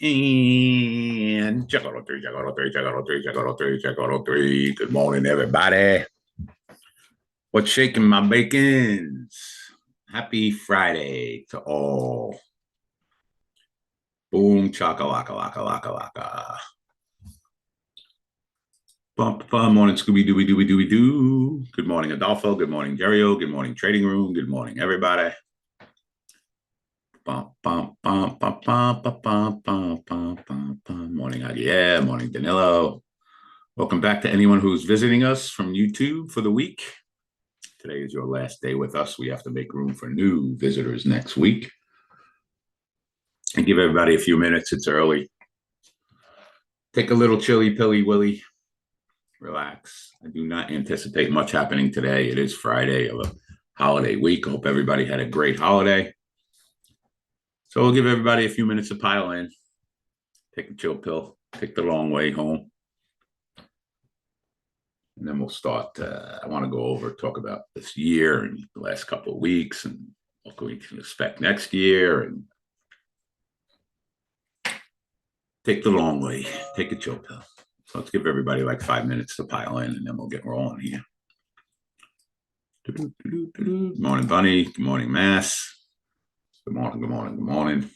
And check out three, check out three, check out three, check out three, check out three. Good morning, everybody. What's shaking my bacons? Happy Friday to all. Boom, chaka laka laka laka laka. Bump, bum, morning, Scooby Dooby Dooby Dooby Doo. Good morning, Adolfo. Good morning, Jerry-O. Good morning, Trading Room. Good morning, everybody. Bum, bum, bum, bum, bum, bum, bum, bum, bum, bum. Morning, Javier. Morning, Danilo. Welcome back to anyone who's visiting us from YouTube for the week. Today is your last day with us. We have to make room for new visitors next week. And give everybody a few minutes. It's early. Take a little chilly pilly willy. Relax. I do not anticipate much happening today. It is Friday of a holiday week. I hope everybody had a great holiday. So we'll give everybody a few minutes to pile in. Take a chill pill. Take the long way home. And then we'll start. I want to go over, talk about this year and the last couple of weeks and what we can expect next year. And take the long way. Take a chill pill. So let's give everybody like 5 minutes to pile in, and then we'll get rolling here. Good morning, Bunny. Good morning, Mass. Good morning, good morning, good morning.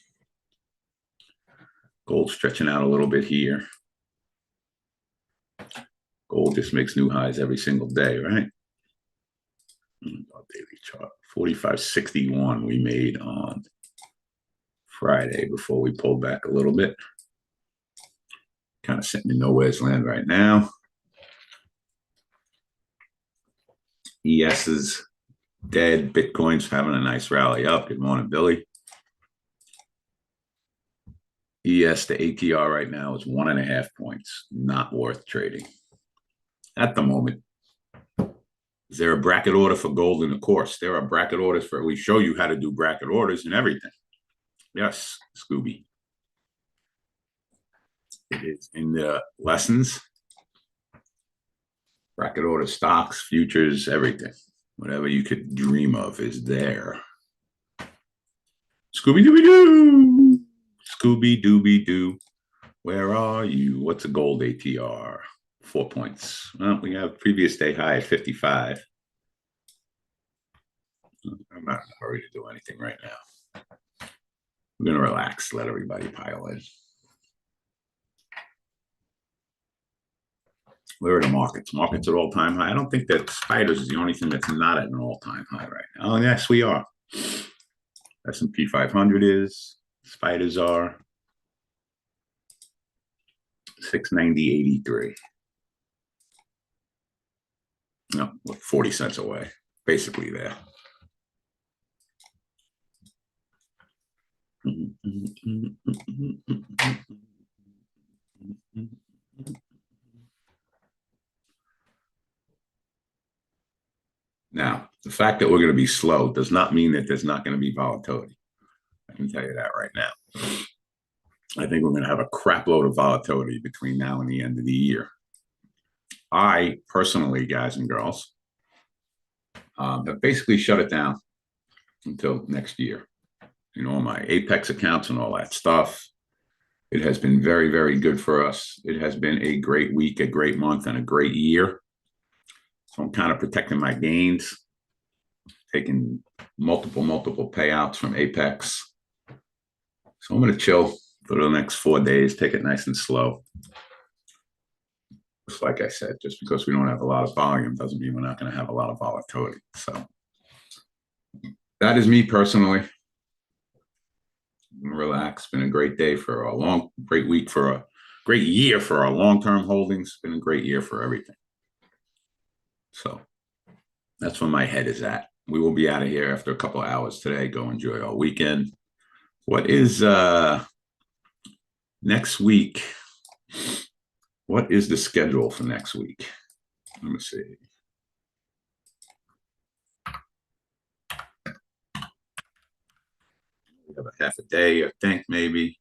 Gold stretching out a little bit here. Gold just makes new highs every single day, right? Our daily chart. 45.61 we made on Friday before we pulled back a little bit. Kind of sitting in nowhere's land right now. ES is dead. Bitcoin's having a nice rally up. Good morning, Billy. ES to ATR right now is 1.5 points. Not worth trading at the moment. Is there a bracket order for gold in the course? There are bracket orders for, we show you how to do bracket orders and everything. Yes, Scooby. It is in the lessons. Bracket order, stocks, futures, everything. Whatever you could dream of is there. Scooby-Dooby-Doo! Scooby-Dooby-Doo. Where are you? What's a gold ATR? 4 points. Well, we have previous day high at 55. I'm not in a hurry to do anything right now. We're going to relax, let everybody pile in. Where are the markets? Markets at all-time high. I don't think that spiders is the only thing that's not at an all-time high right now. Oh, yes, we are. S&P 500 is. Spiders are 690.83. No, 40 cents away. Basically there. Now, the fact that we're going to be slow does not mean that there's not going to be volatility. I can tell you that right now. I think we're going to have a crap load of volatility between now and the end of the year. I personally, guys and girls, have basically shut it down until next year. You know, my Apex accounts and all that stuff. It has been very, very good for us. It has been a great week, a great month, and a great year. So I'm kind of protecting my gains, taking multiple payouts from Apex. So I'm going to chill for the next 4 days, take it nice and slow. Just like I said, just because we don't have a lot of volume doesn't mean we're not going to have a lot of volatility. So that is me personally. Relax. It's been a great day for a great week for a great year for our long-term holdings. It's been a great year for everything. So that's where my head is at. We will be out of here after a couple of hours today. Go enjoy our weekend. What is next week? What is the schedule for next week? Let me see. We have a half a day, I think, maybe.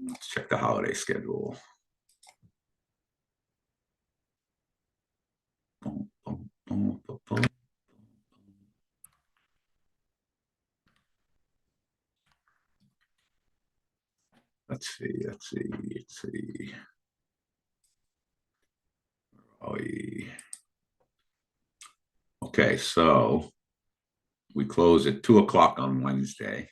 Let's check the holiday schedule. Let's see. Oh, yeah. Okay, so we close at 2 o'clock on Wednesday.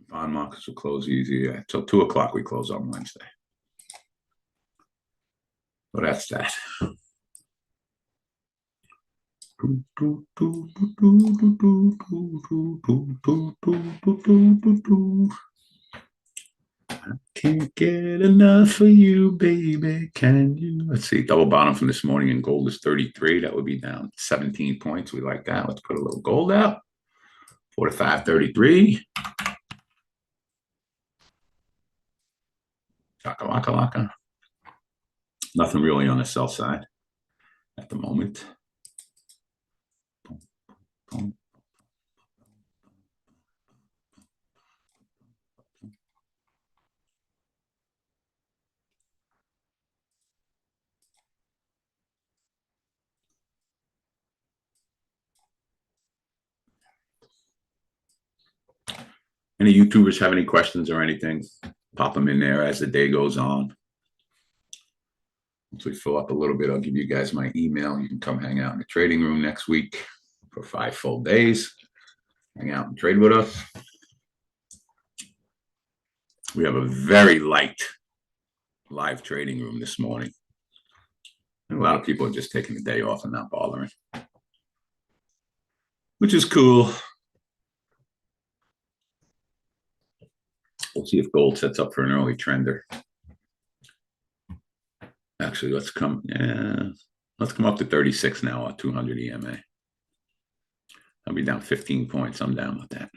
Bond markets will close easy. Yeah. So 2 o'clock we close on Wednesday. So that's that. Can't get enough of you, baby. Can you? Let's see. Double bottom from this morning and gold is 33. That would be down 17 points. We like that. Let's put a little gold out. 45.33. Chaka laka laka. Nothing really on the sell side at the moment. Any YouTubers have any questions or anything? Pop them in there as the day goes on. Once we fill up a little bit, I'll give you guys my email. You can come hang out in the trading room next week for 5 full days. Hang out and trade with us. We have a very light live trading room this morning. And a lot of people are just taking the day off and not bothering, which is cool. We'll see if gold sets up for an early trender. Actually, let's come up to 36 now on 200 EMA. I'll be down 15 points. I'm down with that.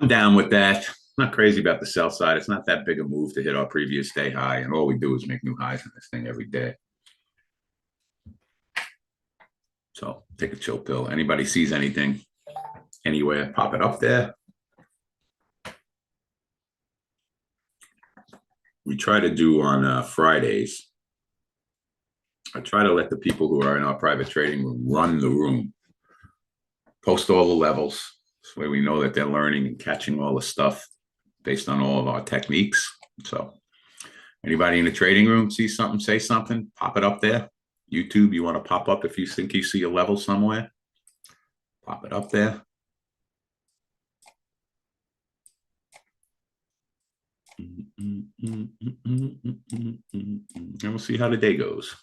I'm down with that. I'm not crazy about the sell side. It's not that big a move to hit our previous day high, and all we do is make new highs in this thing every day. So take a chill pill. Anybody sees anything anywhere, pop it up there. We try to do on Fridays. I try to let the people who are in our private trading room run the room, post all the levels. This way we know that they're learning and catching all the stuff based on all of our techniques. So anybody in the trading room see something, say something, pop it up there. YouTube, you want to pop up if you think you see a level somewhere, pop it up there. And we'll see how the day goes.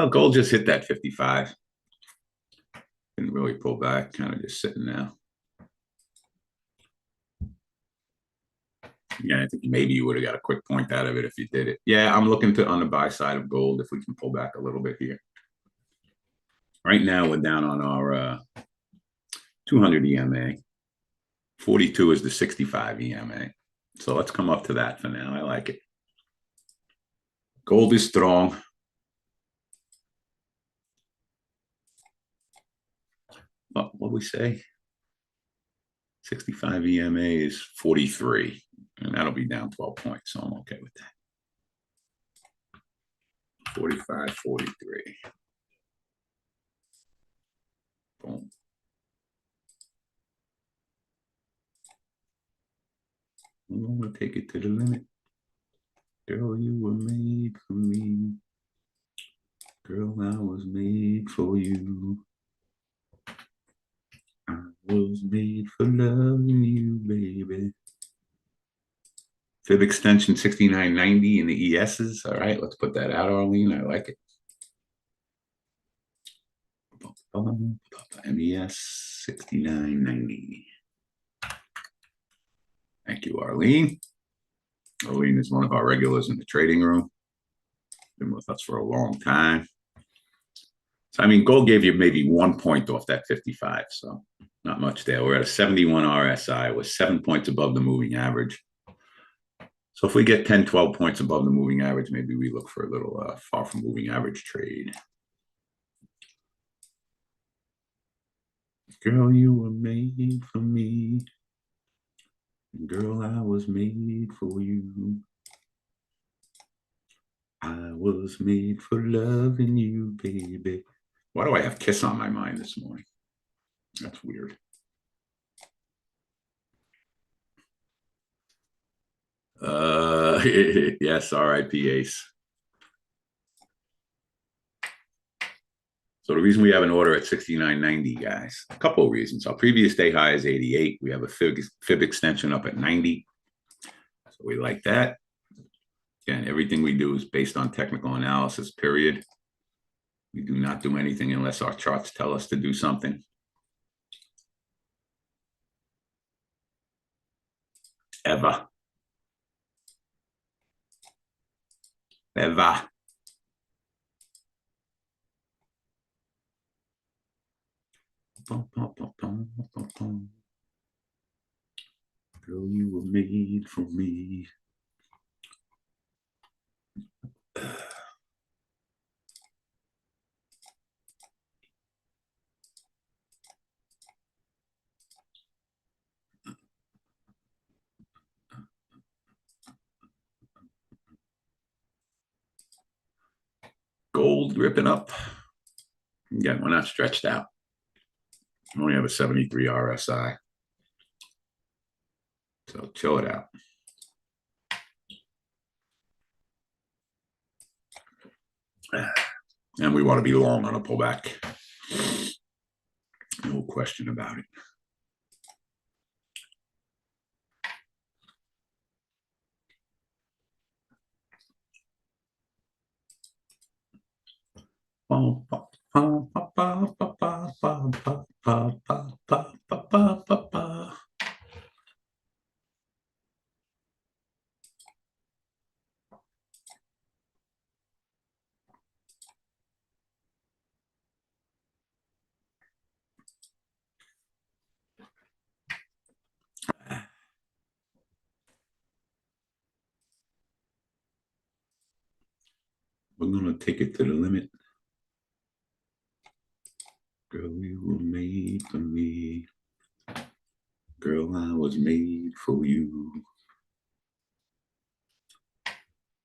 Gold just hit that 55. Didn't really pull back, kind of just sitting now. Yeah, I think maybe you would have got a quick point out of it if you did it. Yeah, I'm looking to on the buy side of gold if we can pull back a little bit here. Right now, we're down on our 200 EMA. 42 is the 65 EMA. So let's come up to that for now. I like it. Gold is strong. What we say? 65 EMA is 43, and that'll be down 12 points, so I'm okay with that. 45, 43. Boom. I'm going to take it to the limit. Girl, you were made for me. Girl, I was made for you. I was made for loving you, baby. Fib extension 6990 in the ESs. All right, let's put that out, Arlene. I like it. MES 6990. Thank you, Arlene. Aline is one of our regulars in the trading room. Been with us for a long time. So, I mean, gold gave you maybe 1 point off that 55, so not much there. We're at a 71 RSI. We're 7 points above the moving average. So if we get 10, 12 points above the moving average, maybe we look for a little far from moving average trade. Girl, you were made for me. Girl, I was made for you. I was made for loving you, baby. Why do I have Kiss on my mind this morning? That's weird. Yes, R.I.P. Ace. So the reason we have an order at 69.90, guys, a couple of reasons. Our previous day high is 88. We have a fib extension up at 90. So we like that. Again, everything we do is based on technical analysis, period. We do not do anything unless our charts tell us to do something. Ever. Ever. Girl, you were made for me. Gold ripping up. Again, we're not stretched out. We only have a 73 RSI. So chill it out. And we want to be long on a pullback. No question about it. We're going to take it to the limit. Girl, you were made for me. Girl, I was made for you.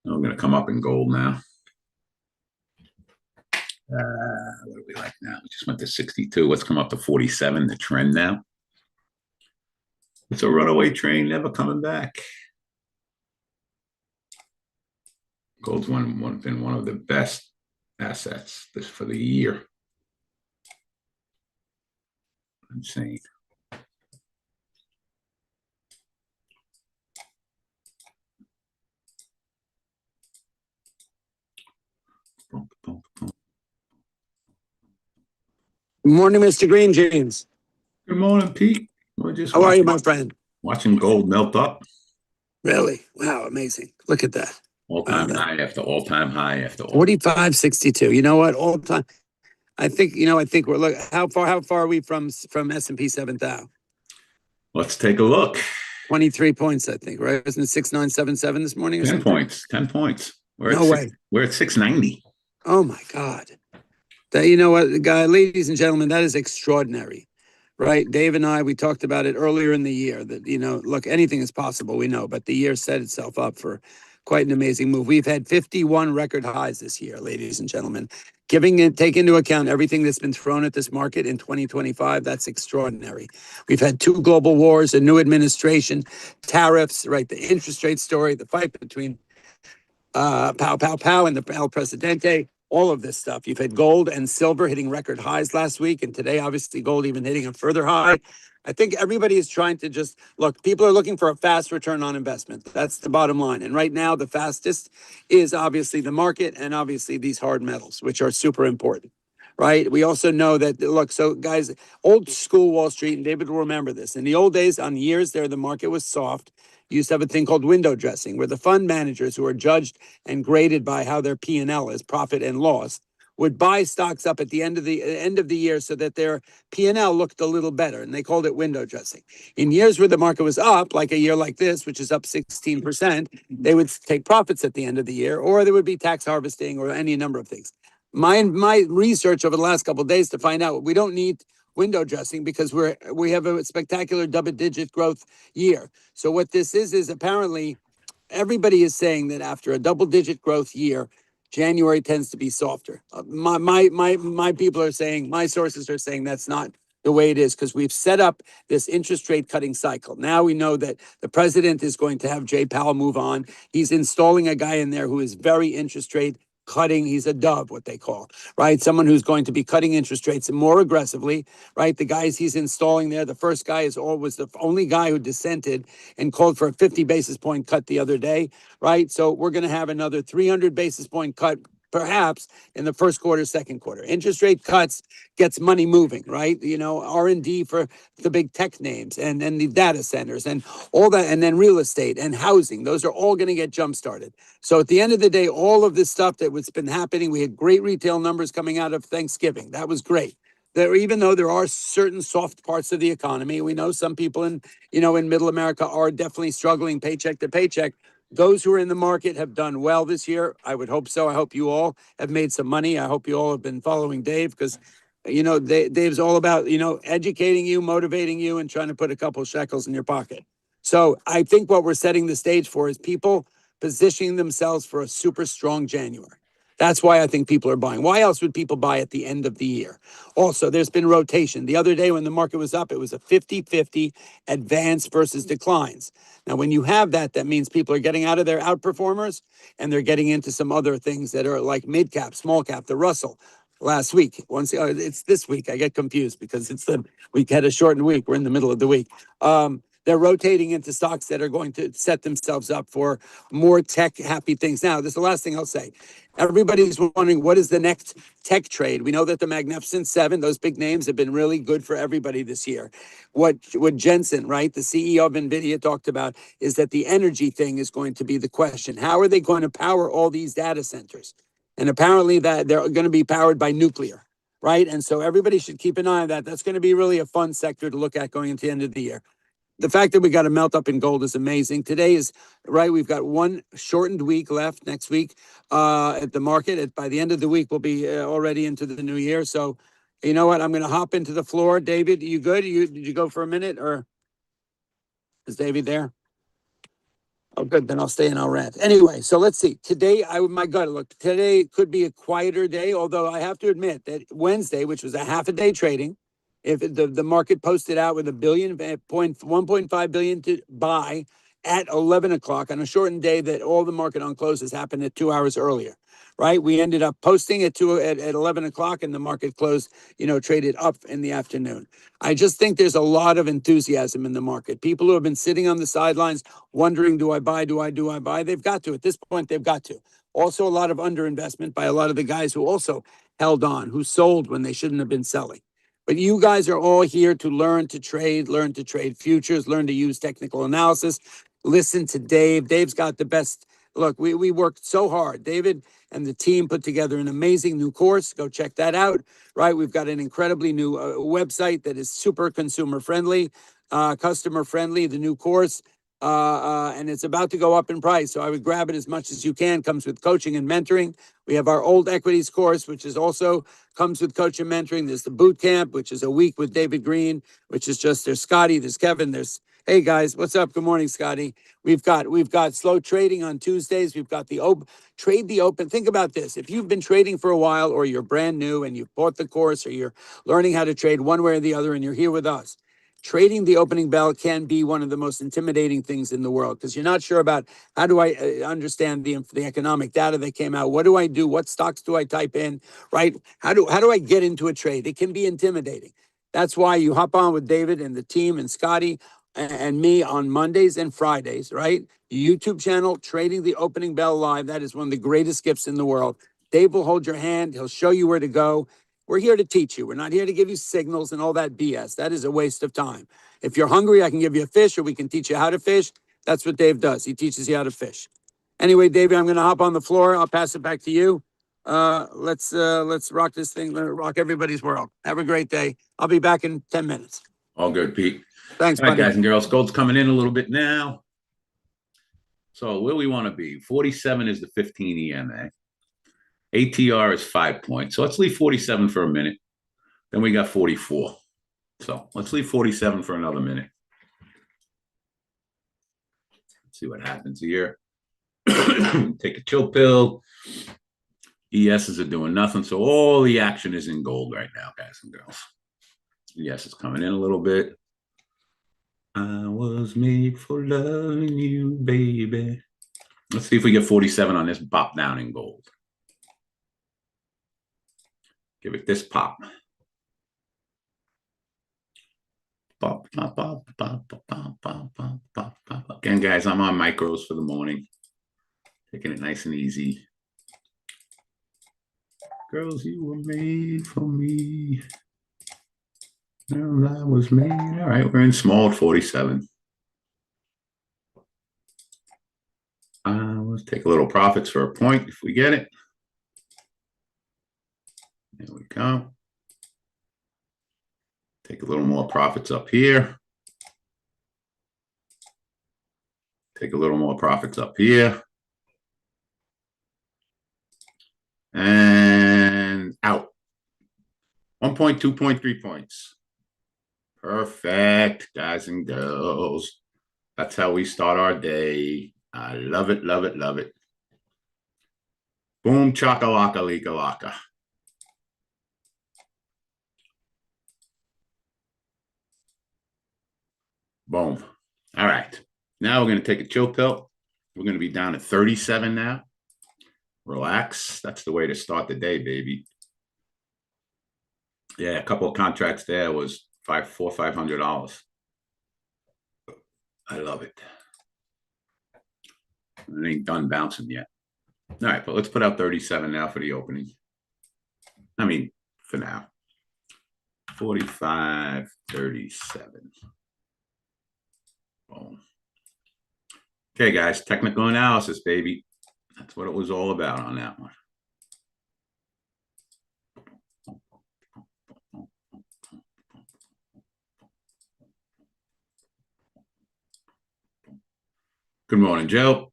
I'm going to come up in gold now. What do we like now? We just went to 62. Let's come up to 47, the trend now. It's a runaway train, never coming back. Gold's been one of the best assets for the year. Insane. Good morning, Mr. Green Jeans. Good morning, Pete. How are you, my friend? Watching gold melt up. Really? Wow, amazing. Look at that. All-time high after all-time high after all. 45.62. You know what? All time. I think we're look how far are we from S&P 7,000? Let's take a look. 23 points, I think, right? Isn't it 6977 this morning or 10 something? points. 10 points. No way. We're at 690. Oh my God. You know what, guy, ladies and gentlemen, that is extraordinary. Right? Dave and I, we talked about it earlier in the year that, look, anything is possible, we know, but the year set itself up for quite an amazing move. We've had 51 record highs this year, ladies and gentlemen. Take into account everything that's been thrown at this market in 2025, that's extraordinary. We've had 2 global wars, a new administration, tariffs, right? The interest rate story, the fight between pow, pow, pow, and the El Presidente. All of this stuff. You've had gold and silver hitting record highs last week, and today, obviously, gold even hitting a further high. I think everybody is trying to just look. People are looking for a fast return on investment. That's the bottom line. And right now, the fastest is obviously the market and obviously these hard metals, which are super important. right? We also know that, look, so guys, old school Wall Street, and David will remember this. In the old days, on years there, the market was soft. You used to have a thing called window dressing, where the fund managers who are judged and graded by how their P&L is, profit and loss, would buy stocks up at the end of the year so that their P&L looked a little better, and they called it window dressing. In years where the market was up, like a year like this, which is up 16%, they would take profits at the end of the year, or there would be tax harvesting or any number of things. My research over the last couple of days to find out we don't need window dressing because we have a spectacular double-digit growth year. So what this is apparently everybody is saying that after a double-digit growth year, January tends to be softer. My people are saying, my sources are saying that's not the way it is because we've set up this interest rate cutting cycle. Now we know that the president is going to have Jay Powell move on. He's installing a guy in there who is very interest rate cutting. He's a dove, what they call, right? Someone who's going to be cutting interest rates more aggressively, right? The guys he's installing there, the first guy was the only guy who dissented and called for a 50 basis point cut the other day, right? So we're going to have another 300 basis point cut perhaps in the first quarter, second quarter. Interest rate cuts gets money moving, right? You know, R&D for the big tech names and the data centers and all that, and then real estate and housing. Those are all going to get jump started. So at the end of the day, all of this stuff that's been happening, we had great retail numbers coming out of Thanksgiving. That was great. There, even though there are certain soft parts of the economy, we know some people in middle America are definitely struggling paycheck to paycheck. Those who are in the market have done well this year. I would hope so. I hope you all have made some money. I hope you all have been following Dave because, Dave's all about, educating you, motivating you, and trying to put a couple shekels in your pocket. So I think what we're setting the stage for is people positioning themselves for a super strong January. That's why I think people are buying. Why else would people buy at the end of the year? Also, there's been rotation. The other day when the market was up, it was a 50-50 advance versus declines. Now, when you have that, that means people are getting out of their outperformers and they're getting into some other things that are like mid cap, small cap, the Russell. Last week, it's this week. I get confused because we had a shortened week. We're in the middle of the week. They're rotating into stocks that are going to set themselves up for more tech happy things. Now, this is the last thing I'll say. Everybody's wondering what is the next tech trade. We know that the Magnificent Seven, those big names, have been really good for everybody this year. What Jensen, right, the CEO of NVIDIA, talked about is that the energy thing is going to be the question. How are they going to power all these data centers? And apparently that they're going to be powered by nuclear, right? And so everybody should keep an eye on that. That's going to be really a fun sector to look at going into the end of the year. The fact that we got a melt up in gold is amazing. Today is right. We've got one shortened week left next week at the market. By the end of the week, we'll be already into the new year. So, you know what? I'm going to hop into the floor. David, you good? Did you go for a minute or is David there? Oh, good. Then I'll stay and I'll rant. Anyway, so let's see. Today, my gut, look, today could be a quieter day, although I have to admit that Wednesday, which was a half a day trading, if the market posted out with $1.5 billion to buy at 11 o'clock on a shortened day that all the market on closes happened at 2 hours earlier, right? We ended up posting at 11 o'clock and the market closed, traded up in the afternoon. I just think there's a lot of enthusiasm in the market. People who have been sitting on the sidelines wondering, do I buy? They've got to. At this point, they've got to. Also, a lot of underinvestment by a lot of the guys who also held on, who sold when they shouldn't have been selling. But you guys are all here to learn to trade futures, learn to use technical analysis. Listen to Dave. Dave's got the best. Look, we worked so hard. David and the team put together an amazing new course. Go check that out, right? We've got an incredibly new website that is super consumer friendly, customer friendly, the new course. And it's about to go up in price. So I would grab it as much as you can. Comes with coaching and mentoring. We have our old equities course, which is also comes with coaching and mentoring. There's the boot camp, which is a week with David Green, which is just there's Scotty, there's Kevin, hey guys, what's up? Good morning, Scotty. We've got slow trading on Tuesdays. We've got the trade the open. Think about this. If you've been trading for a while or you're brand new and you've bought the course or you're learning how to trade one way or the other and you're here with us, trading the opening bell can be one of the most intimidating things in the world because you're not sure about how do I understand the economic data that came out? What do I do? What stocks do I type in? Right? How do I get into a trade? It can be intimidating. That's why you hop on with David and the team and Scotty and me on Mondays and Fridays, right? YouTube channel, Trading the Opening Bell Live. That is one of the greatest gifts in the world. Dave will hold your hand. He'll show you where to go. We're here to teach you. We're not here to give you signals and all that BS. That is a waste of time. If you're hungry, I can give you a fish or we can teach you how to fish. That's what Dave does. He teaches you how to fish. Anyway, David, I'm going to hop on the floor. I'll pass it back to you. Let's rock this thing. Let it rock everybody's world. Have a great day. I'll be back in 10 minutes. All good, Pete. Thanks, All right, buddy. guys and girls, gold's coming in a little bit now. So where we want to be, 47 is the 15 EMA. ATR is 5 points. So let's leave 47 for a minute. Then we got 44. So let's leave 47 for another minute. Let's see what happens here. Take a chill pill. ESs are doing nothing. So all the action is in gold right now, guys and girls. ES is coming in a little bit. I was made for loving you, baby. Let's see if we get 47 on this pop down in gold. Give it this pop. Pop, pop, pop, pop, pop, pop, pop, pop, pop, pop. Again, guys, I'm on micros for the morning. Taking it nice and easy. Girls, you were made for me. Well, I was made. All right, we're in small at 47. Let's take a little profits for a point if we get it. There we go. Take a little more profits up here. Take a little more profits up here. And out. 1 point, 2 point, 3 points. Perfect, guys and girls. That's how we start our day. I love it, love it, love it. Boom, chaka-laka, lika-laka. Boom. All right. Now we're going to take a chill pill. We're going to be down at 37 now. Relax. That's the way to start the day, baby. Yeah, a couple of contracts there was $500. I love it. It ain't done bouncing yet. All right, but let's put out 37 now for the opening. I mean, for now. 45, 37. Boom. Okay, guys, technical analysis, baby. That's what it was all about on that one. Good morning, Joe.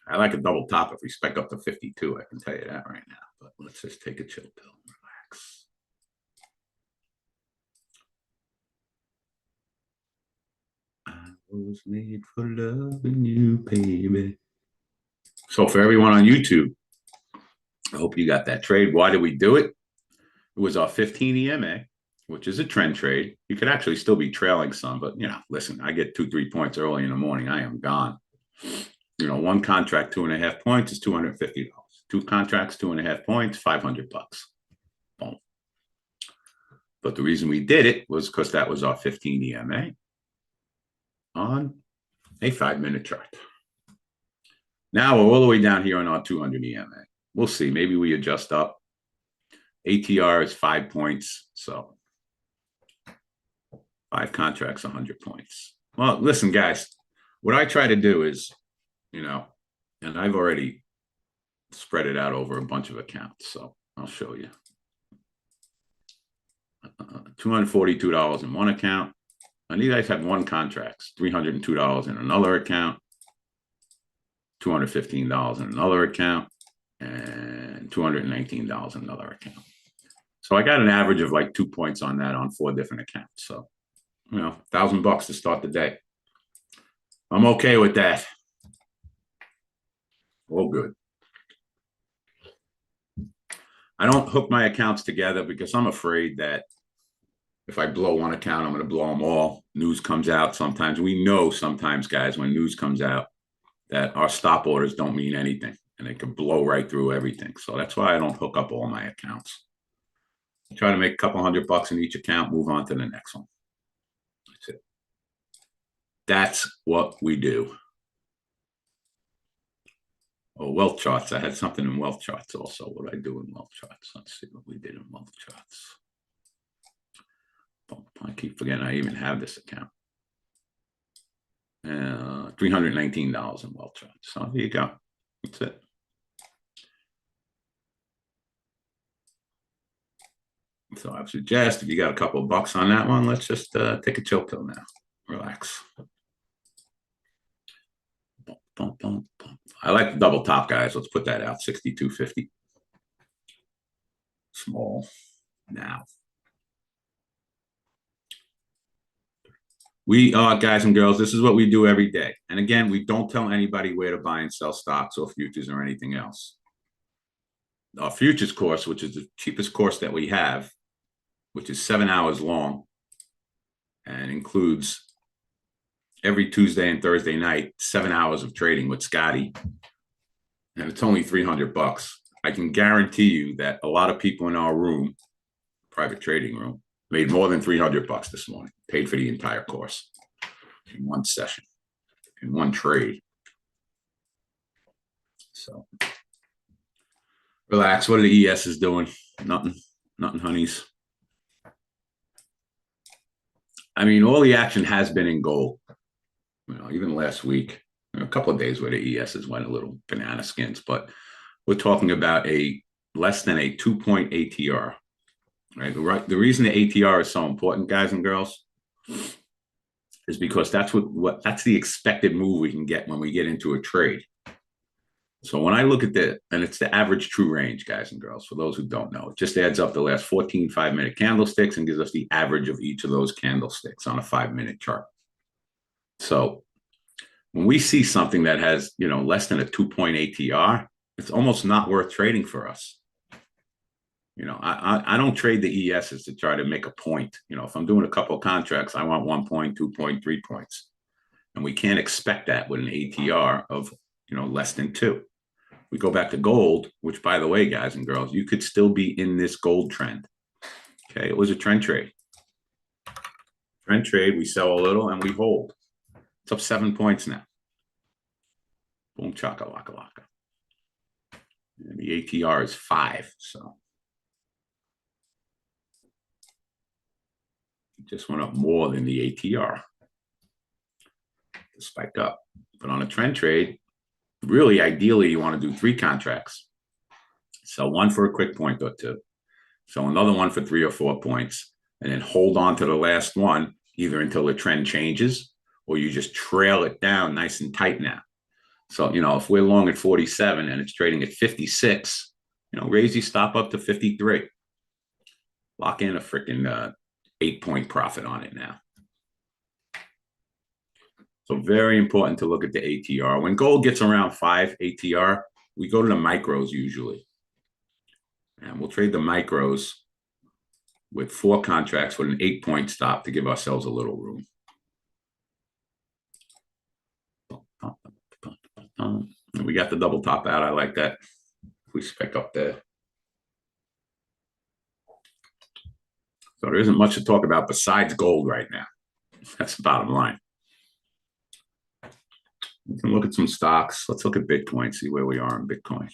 I like a double top if we spec up to 52. I can tell you that right now. But let's just take a chill pill. Relax. I was made for loving you, baby. So for everyone on YouTube, I hope you got that trade. Why did we do it? It was our 15 EMA, which is a trend trade. You could actually still be trailing some, but you know, listen, I get 2-3 points early in the morning. I am gone. You know, one contract, 2.5 points is $250. Two contracts, 2.5 points, $500. Boom. But the reason we did it was because that was our 15 EMA on a 5-minute chart. Now we're all the way down here on our 200 EMA. We'll see. Maybe we adjust up. ATR is 5 points. So 5 contracts, 100 points. Well, listen, guys, what I try to do is, you know, and I've already spread it out over a bunch of accounts. So I'll show you. $242 in one account. And these guys have one contracts, $302 in another account, $215 in another account, and $219 in another account. So I got an average of like 2 points on that on 4 different accounts. So, you know, $1,000 to start the day. I'm okay with that. All good. I don't hook my accounts together because I'm afraid that if I blow one account, I'm going to blow them all. News comes out sometimes. We know sometimes, guys, when news comes out, that our stop orders don't mean anything and they can blow right through everything. So that's why I don't hook up all my accounts. I try to make a couple $100 in each account, move on to the next one. That's it. That's what we do. Oh, wealth charts. I had something in wealth charts also. What did I do in wealth charts? Let's see what we did in wealth charts. I keep forgetting I even have this account. $319 in wealth charts. So there you go. That's it. So I suggest if you got a couple of bucks on that one, let's just take a chill pill now. Relax. I like the double top, guys. Let's put that out. 62.50. Small. Now. We guys and girls, this is what we do every day. And again, we don't tell anybody where to buy and sell stocks or futures or anything else. Our futures course, which is the cheapest course that we have, which is 7 hours long and includes every Tuesday and Thursday night, 7 hours of trading with Scotty. And it's only $300. I can guarantee you that a lot of people in our room, private trading room, made more than $300 this morning, paid for the entire course in one session, in one trade. So relax. What are the ESs doing? Nothing, honeys. I mean, all the action has been in gold. You know, even last week, a couple of days where the ESs went a little banana skins, but we're talking about a less than a 2-point ATR. Right. The reason the ATR is so important, guys and girls, is because that's that's the expected move we can get when we get into a trade. So when I look at and it's the average true range, guys and girls, for those who don't know, it just adds up the last 14 5-minute candlesticks and gives us the average of each of those candlesticks on a 5-minute chart. So when we see something that has, less than a 2-point ATR, it's almost not worth trading for us. I don't trade the ESs to try to make a point. If I'm doing a couple of contracts, I want 1 point, 2 point, 3 points. And we can't expect that with an ATR of, less than 2. We go back to gold, which, by the way, guys and girls, you could still be in this gold trend. Okay, it was a trend trade. Trend trade, we sell a little and we hold. It's up 7 points now. Boom, chaka, laka, laka. And the ATR is 5, so. It just went up more than the ATR. It spiked up. But on a trend trade, really, ideally, you want to do 3 contracts. Sell one for a quick point or 2. Sell another one for 3 or 4 points. And then hold on to the last one, either until the trend changes or you just trail it down nice and tight now. So, if we're long at 47 and it's trading at 56, raise your stop up to 53. Lock in a freaking 8-point profit on it now. So very important to look at the ATR. When gold gets around 5 ATR, we go to the micros usually. And we'll trade the micros with 4 contracts with an 8-point stop to give ourselves a little room. And we got the double top out. I like that. We spec up there. So there isn't much to talk about besides gold right now. That's the bottom line. We can look at some stocks. Let's look at Bitcoin, see where we are in Bitcoin.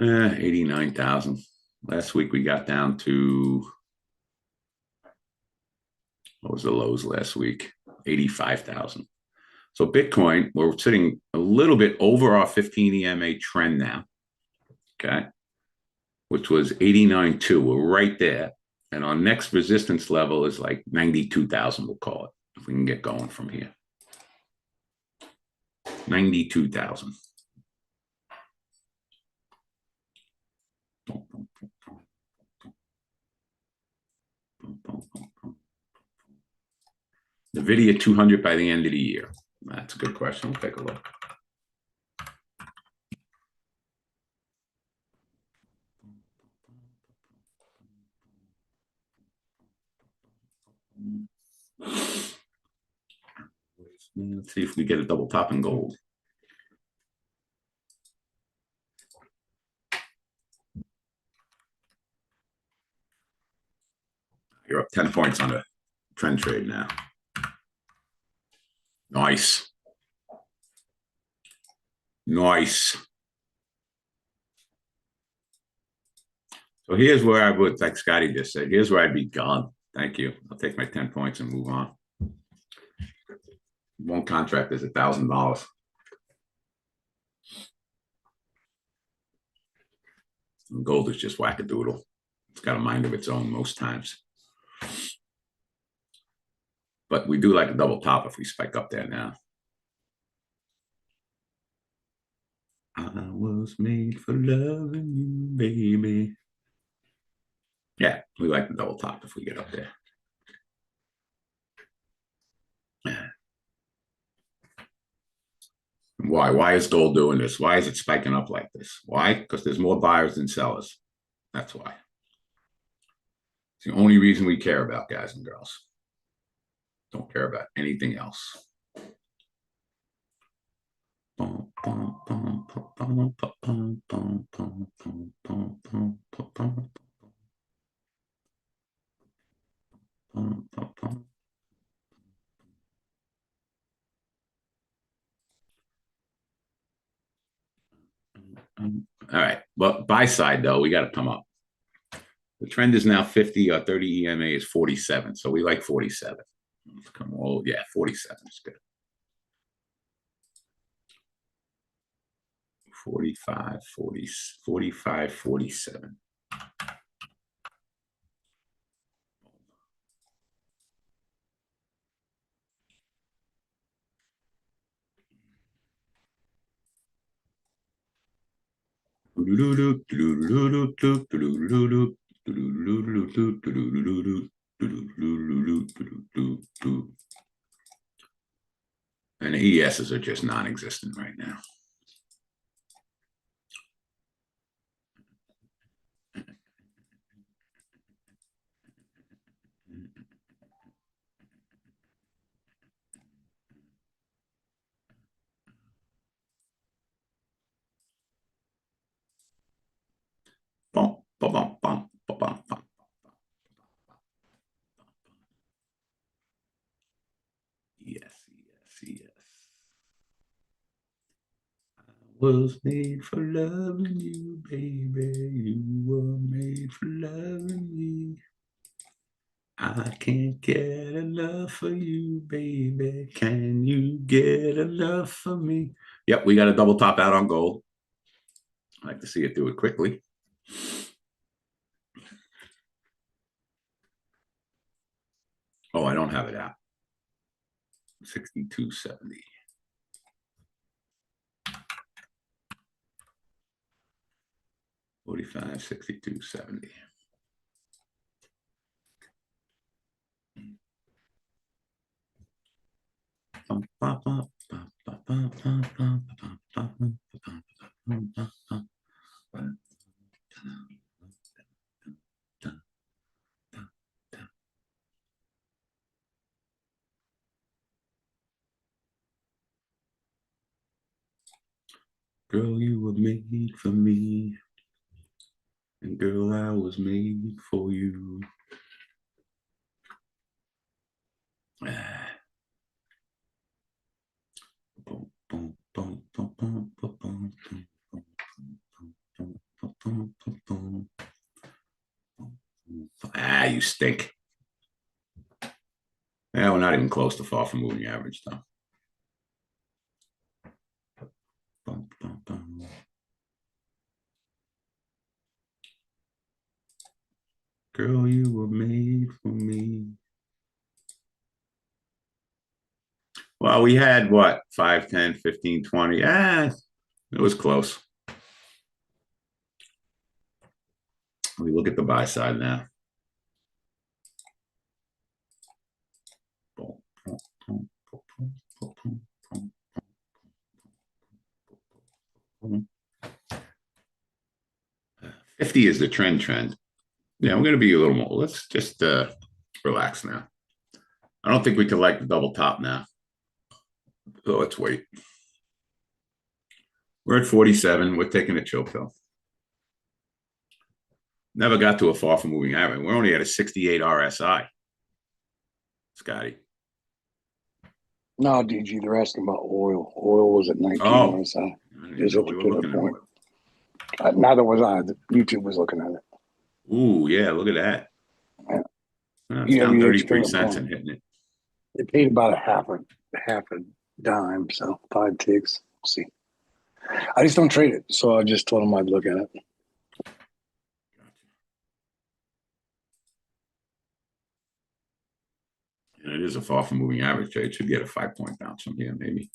89,000. Last week we got down to, what was the lows last week? 85,000. So Bitcoin, we're sitting a little bit over our 15 EMA trend now, okay, which was 89.2. We're right there. And our next resistance level is like 92,000, we'll call it, if we can get going from here. 92,000. NVIDIA 200 by the end of the year. That's a good question. We'll take a look. Let's see if we get a double top in gold. You're up 10 points on a trend trade now. Nice. Nice. So here's where I would, like Scotty just said, here's where I'd be gone. Thank you. I'll take my 10 points and move on. One contract is $1,000. Gold is just wackadoodle. It's got a mind of its own most times. But we do like a double top if we spike up there now. I was made for loving you, baby. Yeah, we like the double top if we get up there. Why? Why is gold doing this? Why is it spiking up like this? Why? Because there's more buyers than sellers. That's why. It's the only reason we care about, guys and girls. Don't care about anything else. All right. Well, buy side, though, we got to come up. The trend is now 50 or 30 EMA is 47. So we like 47. Come on. Yeah, 47 is good. 45, 40, 45, 47. And the ESs are just non-existent right now. Yes, yes, yes. I was made for loving you, baby. You were made for loving me. I can't get enough for you, baby. Can you get enough for me? Yep, we got a double top out on gold. I like to see it do it quickly. Oh, I don't have it out. 62.70. $45, 62.70. Girl, you were made for me. And girl, I was made for you. Ah, you stink. Yeah, we're not even close to far from moving average, though. Girl, you were made for me. Well, we had what? 5, 10, 15, 20. Ah, it was close. We look at the buy side now. $50 is the trend. Yeah, I'm going to be a little more. Let's just relax now. I don't think we can like the double top now. So let's wait. We're at 47. We're taking a chill pill. Never got to a far from moving average. We're only at a 68 RSI. Scotty. No, DG, they're asking about oil. Oil was at 19 Oh, RSI. I didn't Just even know hit we the were pivot looking at point. oil. Neither was I. YouTube was looking at it. Ooh, yeah, look at that. Yeah. It's down EWH 33 pivot cents point. and hitting it. It paid about half a dime, so 5 ticks. We'll see. I just don't trade it, so I just told him I'd look at it. And it is a far from moving average trade. Should get a 5-point bounce from here, maybe.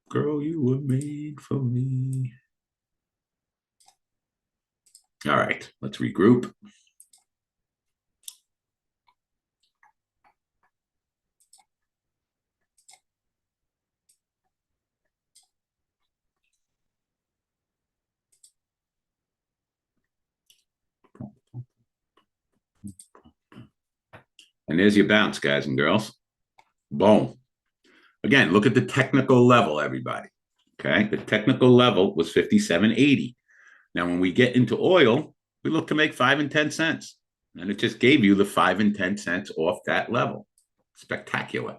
Girl, you were made for me. All right, let's regroup. And there's your bounce, guys and girls. Boom. Again, look at the technical level, everybody. Okay, the technical level was 57.80. Now, when we get into oil, we look to make 5 and 10 cents. And it just gave you the 5 and 10 cents off that level. Spectacular.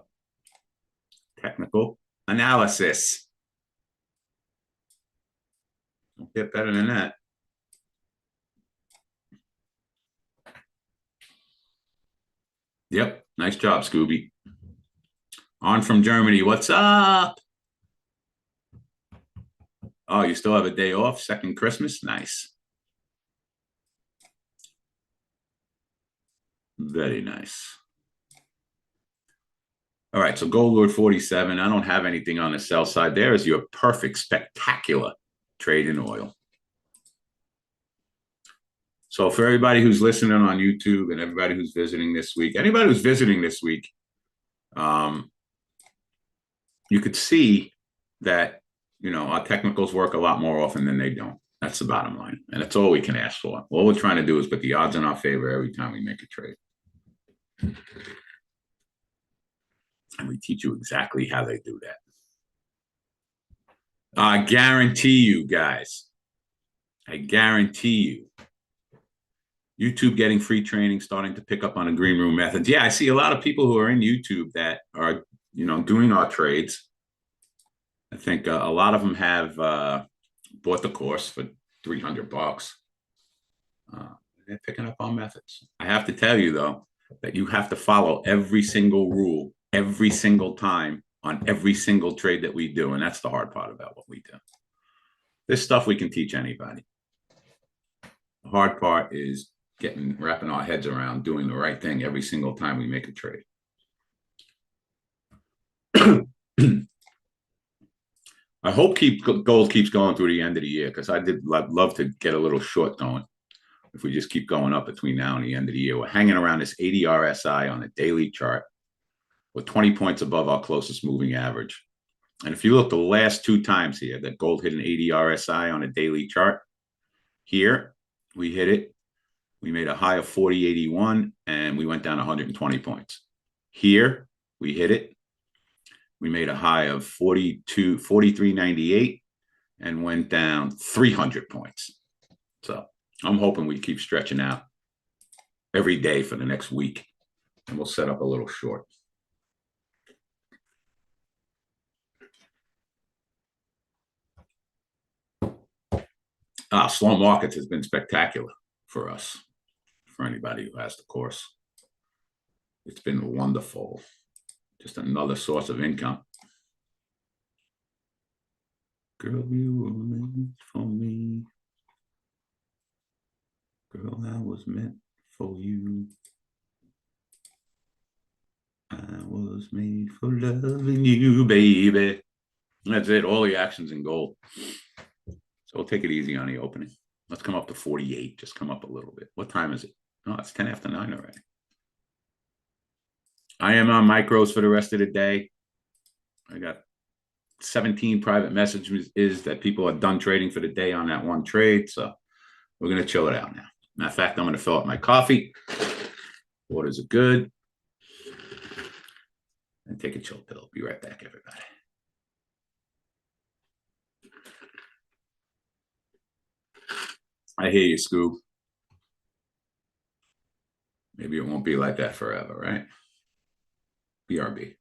Technical analysis. Don't get better than that. Yep. Nice job, Scooby. On from Germany. What's up? Oh, you still have a day off? Second Christmas? Nice. Very nice. All right, so Gold Lord 47. I don't have anything on the sell side. There is your perfect, spectacular trade in oil. So for everybody who's listening on YouTube and everybody who's visiting this week, anybody who's visiting this week, you could see that, our technicals work a lot more often than they don't. That's the bottom line. And that's all we can ask for. All we're trying to do is put the odds in our favor every time we make a trade. And we teach you exactly how they do that. I guarantee you, guys. I guarantee you. YouTube getting free training, starting to pick up on the green room methods. Yeah, I see a lot of people who are in YouTube that are, doing our trades. I think a lot of them have bought the course for $300. They're picking up on methods. I have to tell you, though, that you have to follow every single rule, every single time on every single trade that we do. And that's the hard part about what we do. This stuff we can teach anybody. The hard part is wrapping our heads around doing the right thing every single time we make a trade. I hope gold keeps going through the end of the year, because I'd love to get a little short going. If we just keep going up between now and the end of the year, we're hanging around this 80 RSI on a daily chart. We're 20 points above our closest moving average. And if you look the last 2 times here that gold hit an 80 RSI on a daily chart, here we hit it. We made a high of 40.81 and we went down 120 points. Here we hit it. We made a high of 43.98 and went down 300 points. So I'm hoping we keep stretching out every day for the next week, and we'll set up a little short. Slow markets has been spectacular for us, for anybody who has the course. It's been wonderful. Just another source of income. Girl, you were meant for me. Girl, I was meant for you. I was made for loving you, baby. That's it. All the actions in gold. So we'll take it easy on the opening. Let's come up to 48. Just come up a little bit. What time is it? Oh, it's 10 after 9 already. I am on micros for the rest of the day. I got 17 private messages that people are done trading for the day on that one trade. So we're going to chill it out now. Matter of fact, I'm going to fill up my coffee. Waters are good. And take a chill pill. Be right back, everybody. I hear you, Scoob. Maybe it won't be like that forever, right? BRB.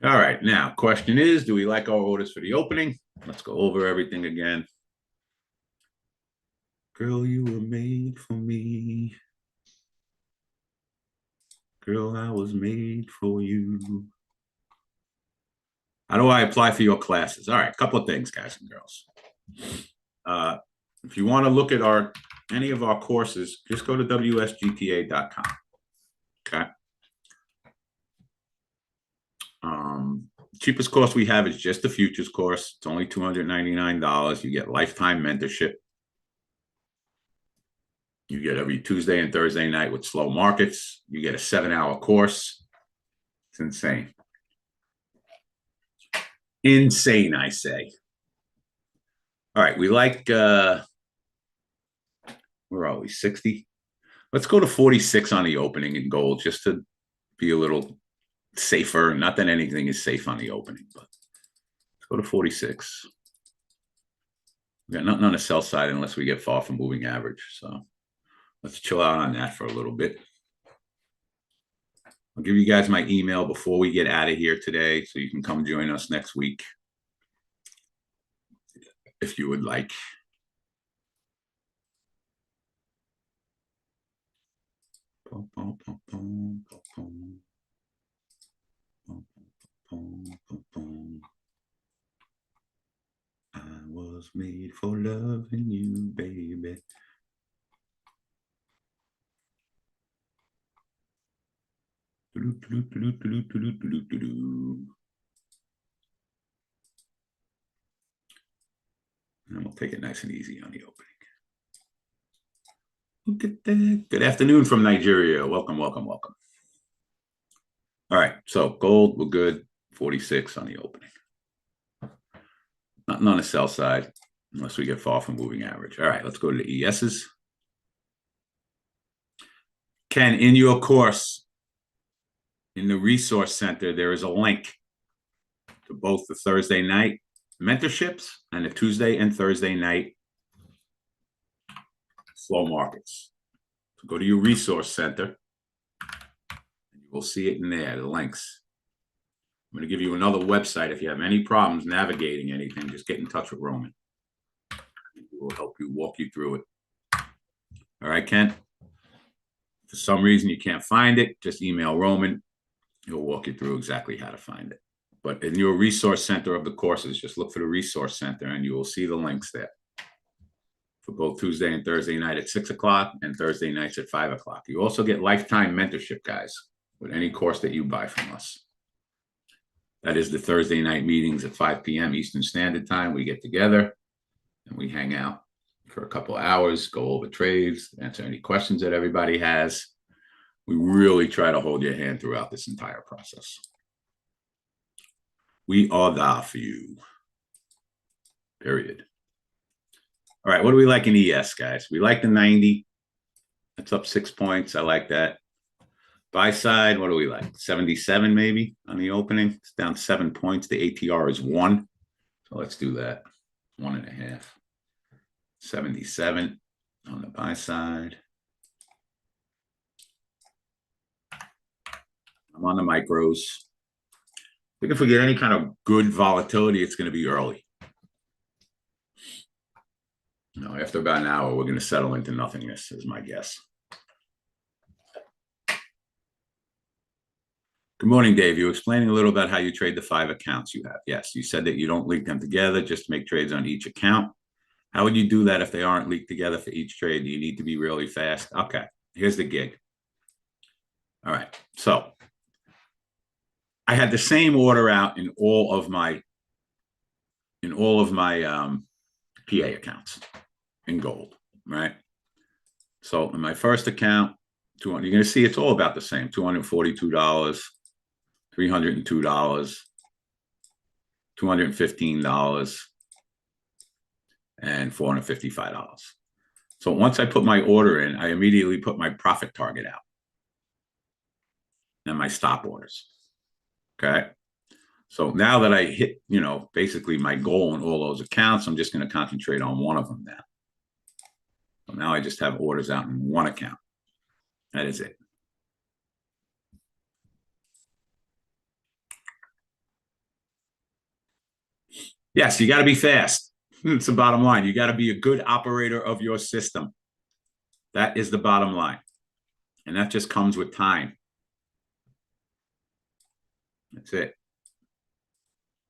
All right, now question is, do we like our orders for the opening? Let's go over everything again. Girl, you were made for me. Girl, I was made for you. How do I apply for your classes? All right, a couple of things, guys and girls. If you want to look at any of our courses, just go to WSGTA.com. Okay. Cheapest course we have is just the futures course. It's only $299. You get lifetime mentorship. You get every Tuesday and Thursday night with slow markets. You get a 7-hour course. It's insane. Insane, I say. All right, we like, where are we, 60? Let's go to 46 on the opening in gold, just to be a little safer. Not that anything is safe on the opening, but let's go to 46. We got nothing on the sell side unless we get far from moving average. So let's chill out on that for a little bit. I'll give you guys my email before we get out of here today, so you can come join us next week if you would like. I was made for loving you, baby. And we'll take it nice and easy on the opening. Look at that. Good afternoon from Nigeria. Welcome, welcome, welcome. All right, so gold, we're good. 46 on the opening. Nothing on the sell side unless we get far from moving average. All right, let's go to the ESs. Ken, in your course, in the resource center, there is a link to both the Thursday night mentorships and the Tuesday and Thursday night slow markets. So go to your resource center. You will see it in there, the links. I'm going to give you another website. If you have any problems navigating anything, just get in touch with Roman. He will help you, walk you through it. All right, Ken? For some reason you can't find it, just email Roman. He'll walk you through exactly how to find it. But in your resource center of the courses, just look for the resource center and you will see the links there for both Tuesday and Thursday night at 6 o'clock and Thursday nights at 5 o'clock. You also get lifetime mentorship, guys, with any course that you buy from us. That is the Thursday night meetings at 5 p.m. Eastern Standard Time. We get together and we hang out for a couple of hours, go over trades, answer any questions that everybody has. We really try to hold your hand throughout this entire process. We are there for you. Period. All right, what do we like in ES, guys? We like the 90. That's up 6 points. I like that. Buy side, what do we like? 77 maybe on the opening. It's down 7 points. The ATR is 1. So let's do that. 1.5. 77 on the buy side. I'm on the micros. If we get any kind of good volatility, it's going to be early. You know, after about an hour, we're going to settle into nothingness, is my guess. Good morning, Dave. You were explaining a little about how you trade the 5 accounts you have. Yes, you said that you don't link them together, just make trades on each account. How would you do that if they aren't linked together for each trade? Do you need to be really fast? Okay, here's the gig. All right, so I had the same order out in all of my PA accounts in gold, right? So in my first account, you're going to see it's all about the same: $242, $302, $215, and $455. So once I put my order in, I immediately put my profit target out and my stop orders. Okay. So now that I hit, you know, basically my goal in all those accounts, I'm just going to concentrate on one of them now. So now I just have orders out in one account. That is it. Yes, you got to be fast. It's the bottom line. You got to be a good operator of your system. That is the bottom line. And that just comes with time. That's it.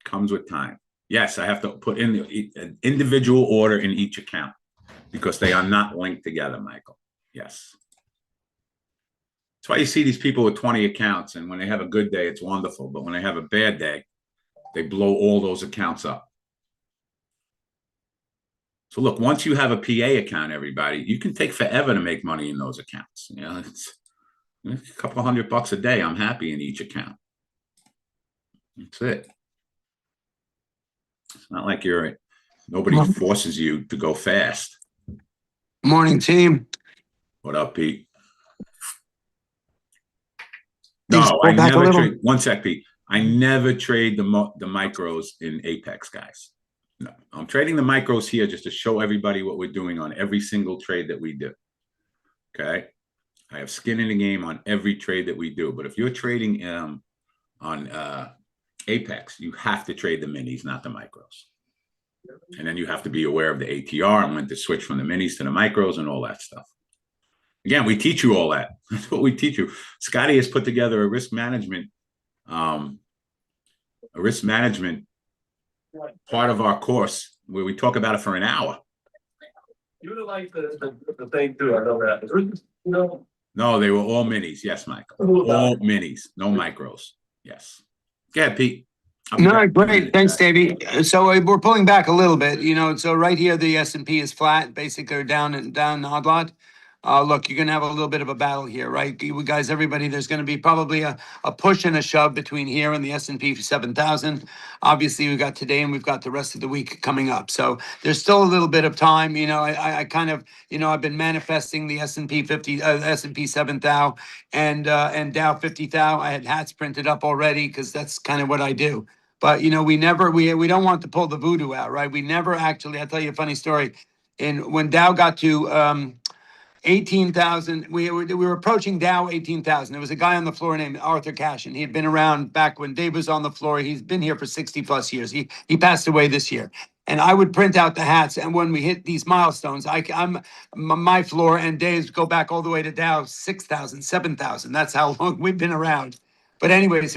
Comes with time. Yes, I have to put in an individual order in each account because they are not linked together, Michael. Yes. That's why you see these people with 20 accounts, and when they have a good day, it's wonderful. But when they have a bad day, they blow all those accounts up. So look, once you have a PA account, everybody, you can take forever to make money in those accounts. You know, it's a couple of $100 a day. I'm happy in each account. That's it. It's not like nobody forces you to go fast. Morning, team. What up, Pete? Things No, pull I back a never little. trade. One sec, Pete. I never trade the micros in Apex, guys. No, I'm trading the micros here just to show everybody what we're doing on every single trade that we do. Okay. I have skin in the game on every trade that we do. But if you're trading on Apex, you have to trade the minis, not the micros. And then you have to be aware of the ATR and when to switch from the minis to the micros and all that stuff. Again, we teach you all that. That's what we teach you. Scotty has put together a risk management part of our course where we talk about it for an hour. You like the thing too, I know that. No, they were all minis. Yes, Michael. All minis, no micros. Yes. Go ahead, Pete. No, great. Thanks, Davey. So we're pulling back a little bit, so right here, the S&P is flat, basically down an odd lot. Look, you're going to have a little bit of a battle here, right? You guys, everybody, there's going to be probably a push and a shove between here and the S&P 7,000. Obviously, we've got today and we've got the rest of the week coming up. So there's still a little bit of time. I kind of, I've been manifesting the S&P 50, S&P 7,000 and Dow 50,000. I had hats printed up already because that's kind of what I do. But, we don't want to pull the voodoo out, right? We never actually, I'll tell you a funny story. When Dow got to 18,000. We were approaching Dow 18,000. There was a guy on the floor named Arthur Cashin. He had been around back when Dave was on the floor. He's been here for 60 plus years. He passed away this year. And I would print out the hats. And when we hit these milestones, I'm my floor and Dave's go back all the way to Dow 6,000, 7,000. That's how long we've been around. But anyways,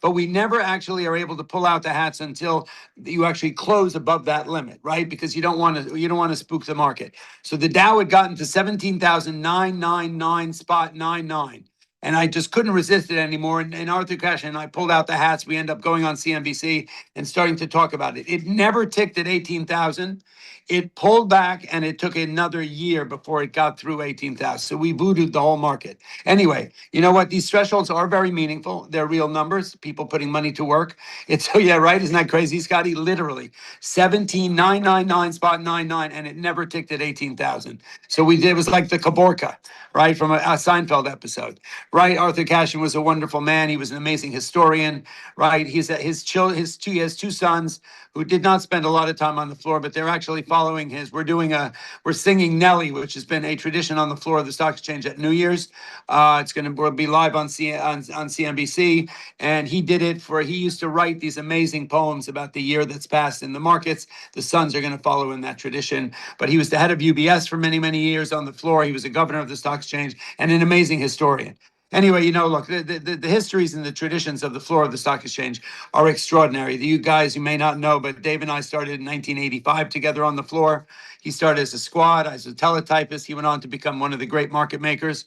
but we never actually are able to pull out the hats until you actually close above that limit, right? Because you don't want to spook the market. So the Dow had gotten to 17,999.99. And I just couldn't resist it anymore. And Arthur Cash and I pulled out the hats. We end up going on CNBC and starting to talk about it. It never ticked at 18,000. It pulled back and it took another year before it got through 18,000. So we voodooed the whole market. Anyway, you know what? These thresholds are very meaningful. They're real numbers, people putting money to work. It's, yeah, right. Isn't that crazy, Scotty? Literally 17,999.99, and it never ticked at 18,000. So it was like the Kaborka, right? From a Seinfeld episode, right? Arthur Cashin was a wonderful man. He was an amazing historian, right? He has two sons who did not spend a lot of time on the floor, but they're actually following we're singing Nelly, which has been a tradition on the floor of the stock exchange at New Year's. We'll be live on CNBC. And he used to write these amazing poems about the year that's passed in the markets. The sons are going to follow in that tradition. But he was the head of UBS for many, many years on the floor. He was a governor of the stock exchange and an amazing historian. Anyway, look, the histories and the traditions of the floor of the stock exchange are extraordinary. You guys, you may not know, but Dave and I started in 1985 together on the floor. He started as a squad, as a teletypist. He went on to become one of the great market makers,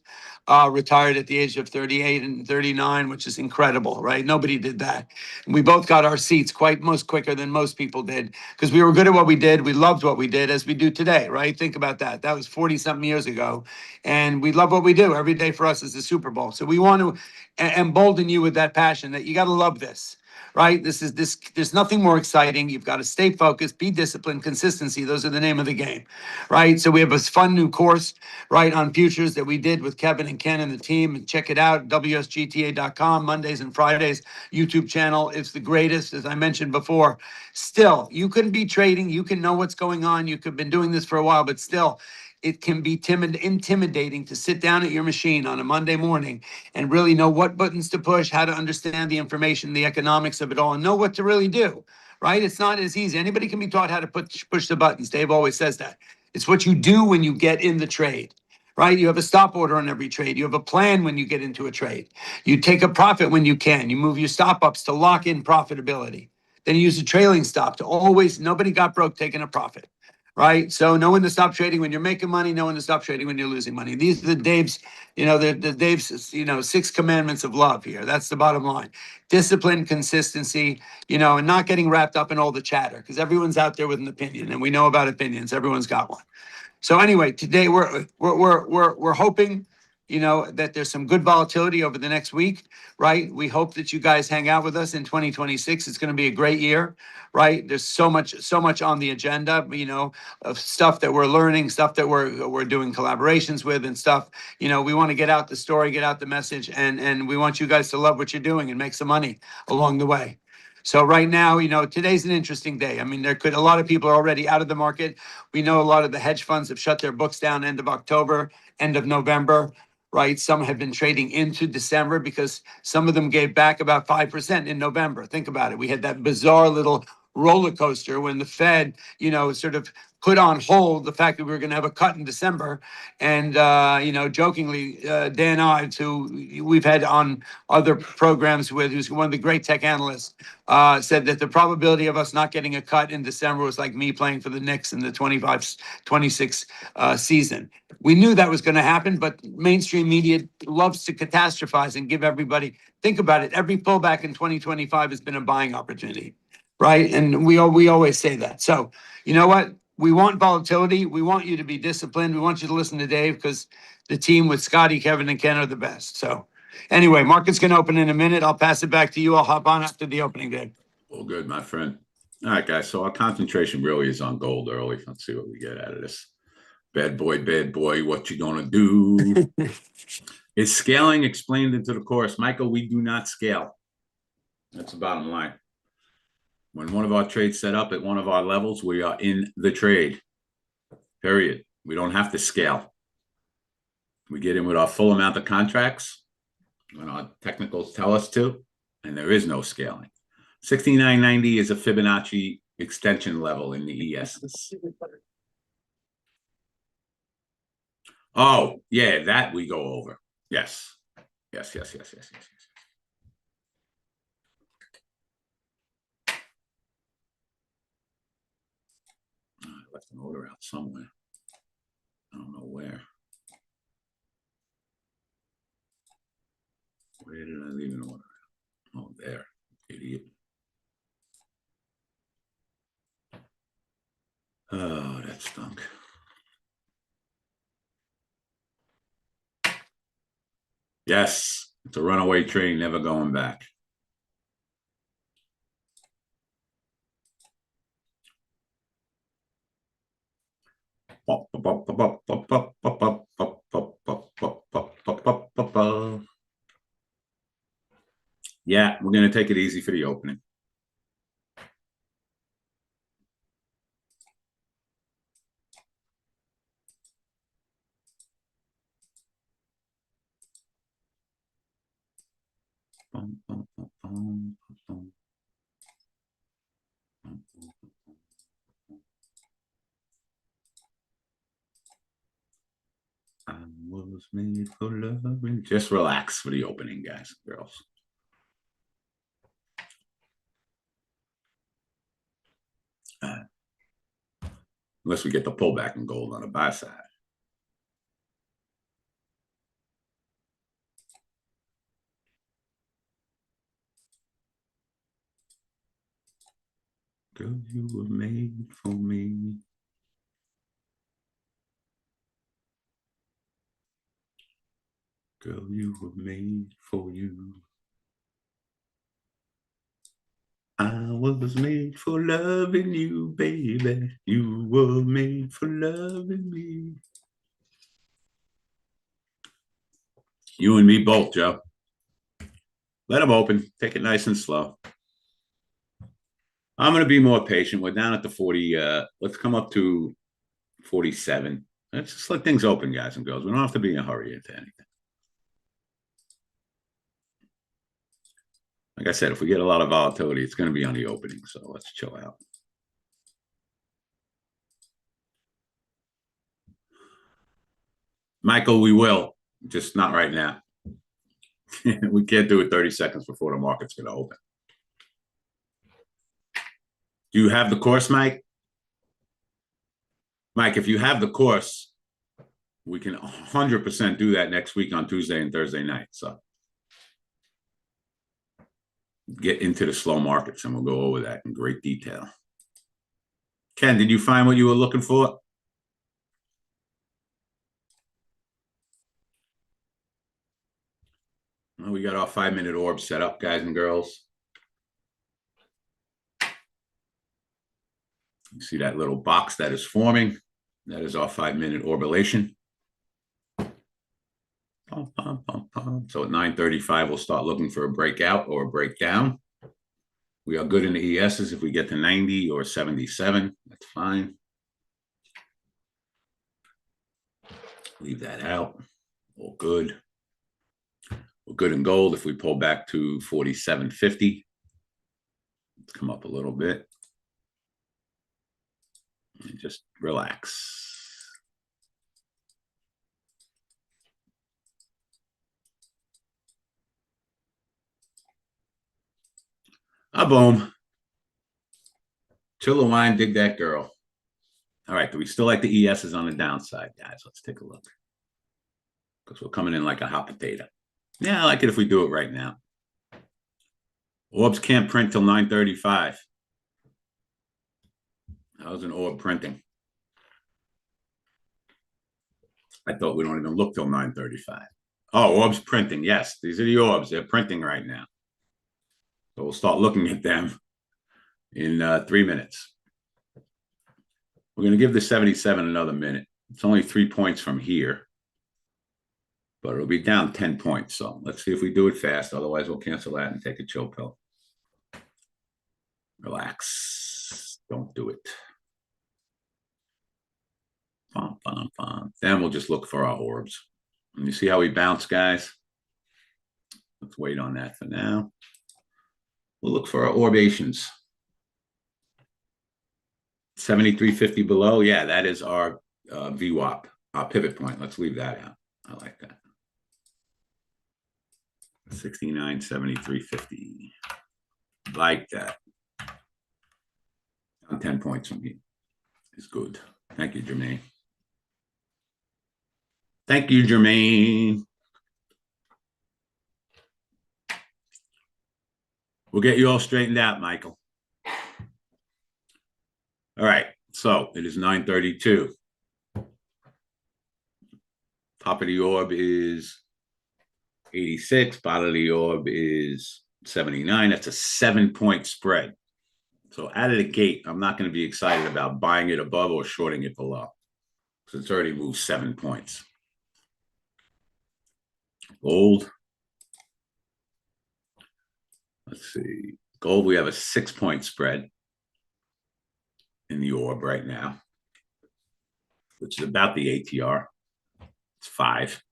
retired at the age of 38 and 39, which is incredible, right? Nobody did that. And we both got our seats quicker than most people did because we were good at what we did. We loved what we did as we do today, right? Think about that. That was 40 something years ago. And we love what we do. Every day for us is the Super Bowl. So we want to embolden you with that passion that you got to love this. Right? There's nothing more exciting. You've got to stay focused, be disciplined, consistency. Those are the name of the game. Right? So we have a fun new course, right, on futures that we did with Kevin and Ken and the team. And check it out, WSGTA.com, Mondays and Fridays, YouTube channel. It's the greatest, as I mentioned before. Still, you can be trading. You can know what's going on. You could have been doing this for a while, but still, it can be intimidating to sit down at your machine on a Monday morning and really know what buttons to push, how to understand the information, the economics of it all, and know what to really do, right? It's not as easy. Anybody can be taught how to push the buttons. Dave always says that. It's what you do when you get in the trade, right? You have a stop order on every trade. You have a plan when you get into a trade. You take a profit when you can. You move your stop ups to lock in profitability. Then you use a trailing stop to always, nobody got broke taking a profit, right? So know when to stop trading when you're making money, know when to stop trading when you're losing money. These are the Dave's, the Dave's, 6 commandments of love here. That's the bottom line. Discipline, consistency, and not getting wrapped up in all the chatter, because everyone's out there with an opinion, and we know about opinions. Everyone's got one. So anyway, today we're hoping, that there's some good volatility over the next week, right? We hope that you guys hang out with us in 2026. It's going to be a great year, right? There's so much on the agenda, of stuff that we're learning, stuff that we're doing collaborations with, and stuff. We want to get out the story, get out the message, and we want you guys to love what you're doing and make some money along the way. So right now, today's an interesting day. I mean, a lot of people are already out of the market. We know a lot of the hedge funds have shut their books down end of October, end of November, right? Some have been trading into December because some of them gave back about 5% in November. Think about it. We had that bizarre little roller coaster when the Fed, sort of put on hold the fact that we were going to have a cut in December. And, jokingly, Dan Ives, who we've had on other programs with, who's one of the great tech analysts, said that the probability of us not getting a cut in December was like me playing for the Knicks in the 25-26 season. We knew that was going to happen, but mainstream media loves to catastrophize and give everybody, think about it, every pullback in 2025 has been a buying opportunity, right? And we always say that. So you know what? We want volatility. We want you to be disciplined. We want you to listen to Dave because the team with Scotty, Kevin, and Ken are the best. So anyway, market's going to open in a minute. I'll pass it back to you. I'll hop on after the opening, Dave. Well, good, my friend. All right, guys. So our concentration really is on gold early. Let's see what we get out of this. Bad boy, what you gonna do? Is scaling explained into the course? Michael, we do not scale. That's the bottom line. When one of our trades set up at one of our levels, we are in the trade. Period. We don't have to scale. We get in with our full amount of contracts when our technicals tell us to, and there is no scaling. 69.90 is a Fibonacci extension level in the ESs. Oh, yeah, that we go over. Yes. Yes. I left an order out somewhere. I don't know where. Where did I leave an order out? Oh, there. Idiot. Oh, that stunk. Yes, it's a runaway train, never going back. Yeah, we're going to take it easy for the opening. I was made for loving. Just relax for the opening, guys and girls. Unless we get the pullback in gold on the buy side. Girl, you were made for me. Girl, you were made for you. I was made for loving you, baby. You were made for loving me. You and me both, Joe. Let them open. Take it nice and slow. I'm going to be more patient. We're down at the 40. Let's come up to 47. Let's just let things open, guys and girls. We don't have to be in a hurry into anything. Like I said, if we get a lot of volatility, it's going to be on the opening. So let's chill out. Michael, we will, just not right now. We can't do it 30 seconds before the market's going to open. Do you have the course, Mike? Mike, if you have the course, we can 100% do that next week on Tuesday and Thursday night. So get into the slow markets and we'll go over that in great detail. Ken, did you find what you were looking for? Well, we got our 5-minute orb set up, guys and girls. You see that little box that is forming? That is our 5-minute orbulation. So at 9:35, we'll start looking for a breakout or a breakdown. We are good in the ESs. If we get to 90 or 77, that's fine. Leave that out. All good. We're good in gold if we pull back to 47.50. Let's come up a little bit. And just relax. Boom. Chill the wine, dig that girl. All right, do we still like the ESs on the downside, guys? Let's take a look. Because we're coming in like a hot potato. Yeah, I like it if we do it right now. Orbs can't print till 9:35. How's an orb printing? I thought we don't even look till 9:35. Oh, orbs printing. Yes, these are the orbs. They're printing right now. So we'll start looking at them in 3 minutes. We're going to give the 77 another minute. It's only 3 points from here, but it'll be down 10 points. So let's see if we do it fast. Otherwise, we'll cancel that and take a chill pill. Relax. Don't do it. Then we'll just look for our orbs. And you see how we bounce, guys? Let's wait on that for now. We'll look for our orbations. 73.50 below. Yeah, that is our VWAP, our pivot point. Let's leave that out. I like that. 69.73.50. Like that. On 10 points from here. It's good. Thank you, Jermaine. Thank you, Jermaine. We'll get you all straightened out, Michael. All right, so it is 9:32. Top of the orb is 86. Bottom of the orb is 79. That's a 7-point spread. So out of the gate, I'm not going to be excited about buying it above or shorting it below. So it's already moved 7 points. Gold. Let's see. Gold, we have a 6-point spread in the orb right now, which is about the ATR. It's 5.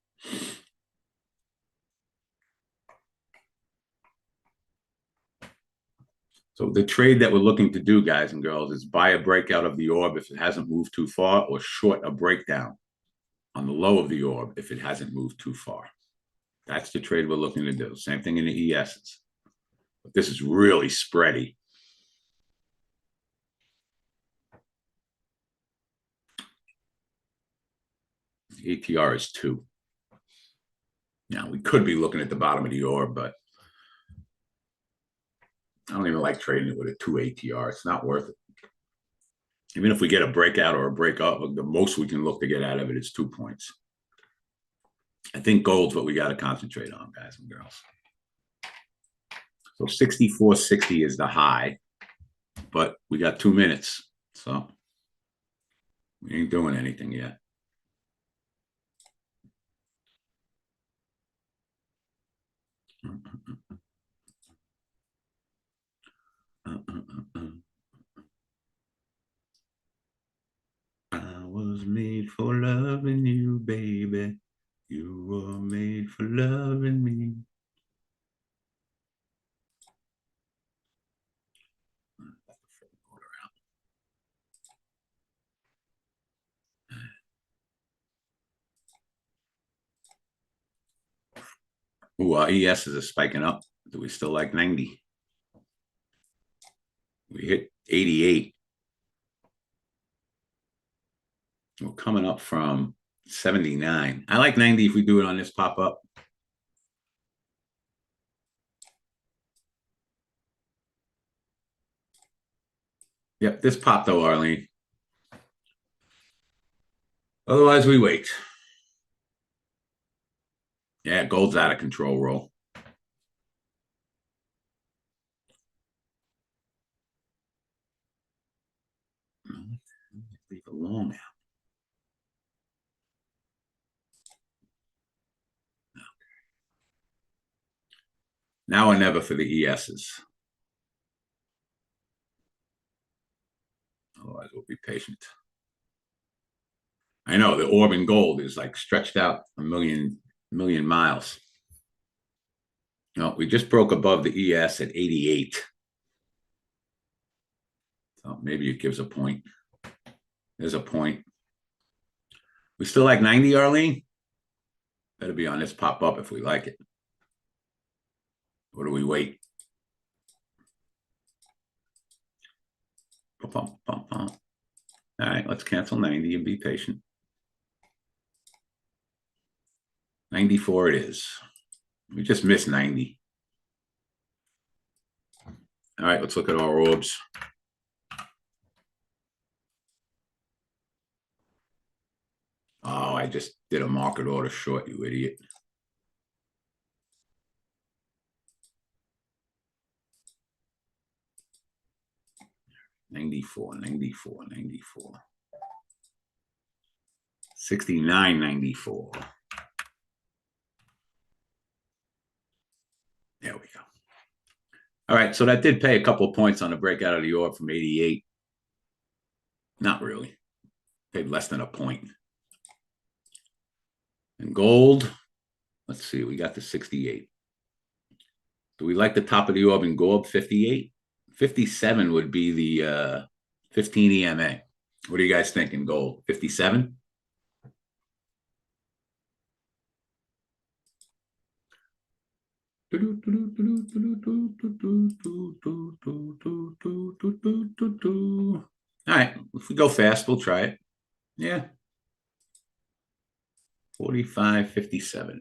So the trade that we're looking to do, guys and girls, is buy a breakout of the orb if it hasn't moved too far, or short a breakdown on the low of the orb if it hasn't moved too far. That's the trade we're looking to do. Same thing in the ESs. But this is really spready. The ATR is 2. Now, we could be looking at the bottom of the orb, but I don't even like trading it with a 2 ATR. It's not worth it. Even if we get a breakout or a breakup, the most we can look to get out of it is 2 points. I think gold's what we got to concentrate on, guys and girls. So 64.60 is the high, but we got 2 minutes, so we ain't doing anything yet. I was made for loving you, baby. You were made for loving me. Ooh, our ESs are spiking up. Do we still like 90? We hit 88. We're coming up from 79. I like 90 if we do it on this pop-up. Yep, this pop though, Arlene. Otherwise, we wait. Yeah, gold's out of control, roll. Leave it alone now. Now or never for the ESs. Otherwise, we'll be patient. I know the orb in gold is like stretched out a million miles. No, we just broke above the ES at 88. So maybe it gives a point. There's a point. We still like 90, Arlene? Better be on this pop up if we like it. Or do we wait? All right, let's cancel 90 and be patient. 94 it is. We just missed 90. All right, let's look at our orbs. Oh, I just did a market order short, you idiot. $94, $94, $94. $69.94. There we go. All right, so that did pay a couple of points on the breakout of the orb from 88. Not really. Paid less than a point. And gold, let's see, we got to 68. Do we like the top of the orb in gold? 58? 57 would be the 15 EMA. What do you guys think in gold? 57? All right, if we go fast, we'll try it. Yeah. 45.57.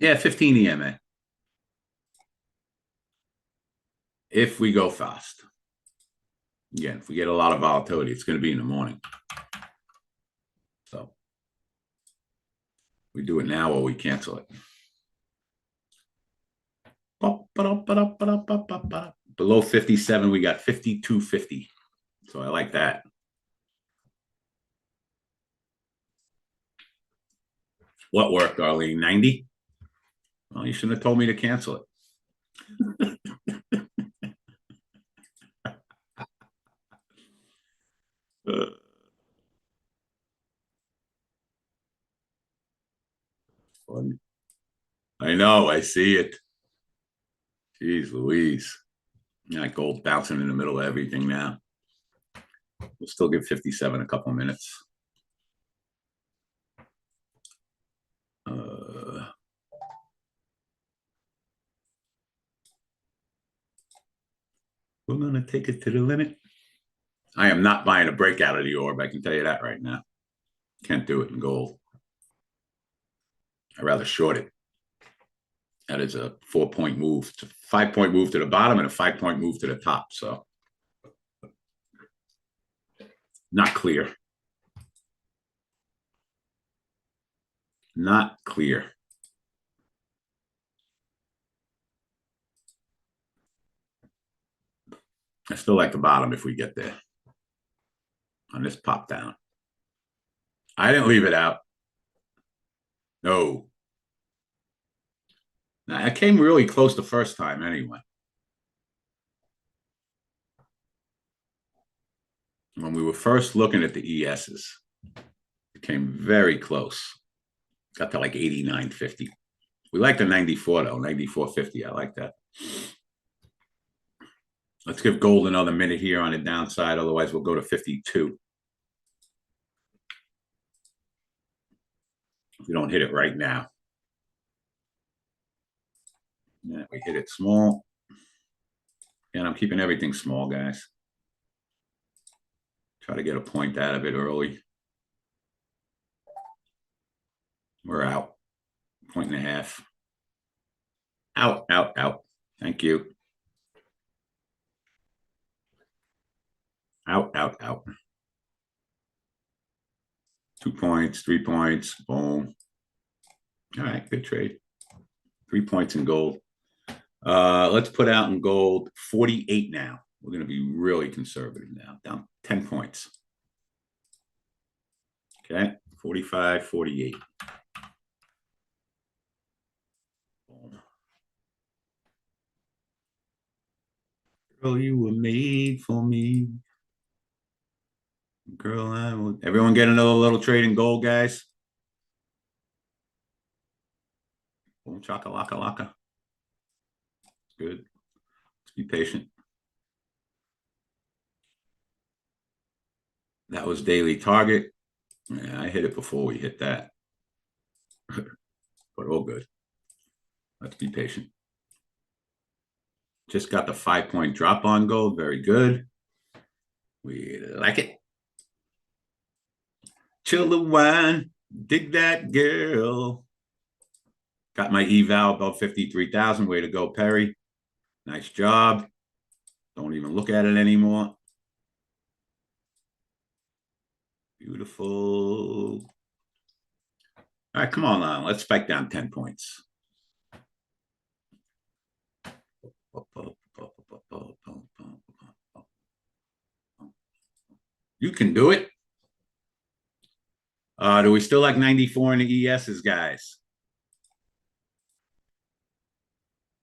Yeah, 15 EMA. If we go fast. Again, if we get a lot of volatility, it's going to be in the morning. So we do it now or we cancel it. Below 57, we got 52.50. So I like that. What worked, Arlene? 90? Well, you shouldn't have told me to cancel it. Fun. I know, I see it. Jeez Louise. Yeah, gold bouncing in the middle of everything now. We'll still give 57 a couple of minutes. We're going to take it to the limit. I am not buying a breakout of the orb. I can tell you that right now. Can't do it in gold. I'd rather short it. That is a 4-point move. It's a 5-point move to the bottom and a 5-point move to the top. So not clear. Not clear. I still like the bottom if we get there on this pop down. I didn't leave it out. No. Now, I came really close the first time anyway. When we were first looking at the ESs, it came very close. Got to like 89.50. We like the 94 though, 94.50. I like that. Let's give gold another minute here on the downside. Otherwise, we'll go to 52. If we don't hit it right now. Yeah, we hit it small. And I'm keeping everything small, guys. Try to get a point out of it early. We're out. 1.5. Out, out, out. Thank you. Out, out, out. 2 points, 3 points. Boom. All right, good trade. 3 points in gold. Let's put out in gold 48 now. We're going to be really conservative now. Down 10 points. Okay, 45, 48. Boom. Girl, you were made for me. Girl, I will. Everyone get another little trade in gold, guys. Boom, chaka laka laka. Good. Let's be patient. That was daily target. Yeah, I hit it before we hit that. But all good. Let's be patient. Just got the 5-point drop on gold. Very good. We like it. Chill the wine. Dig that girl. Got my eval above 53,000. Way to go, Perry. Nice job. Don't even look at it anymore. Beautiful. All right, come on now. Let's spike down 10 points. You can do it. Do we still like 94 in the ESs, guys?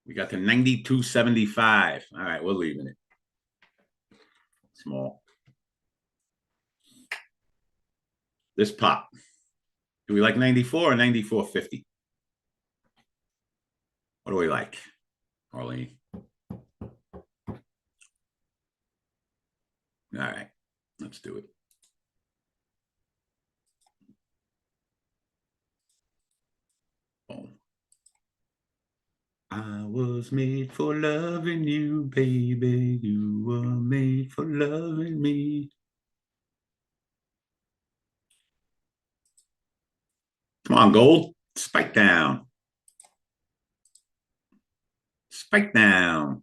We got to 92.75. All right, we're leaving it. Small. This pop. Do we like 94 or 94.50? What do we like, Arlene? All right, let's do it. Boom. I was made for loving you, baby. You were made for loving me. Come on, gold. Spike down. Spike down.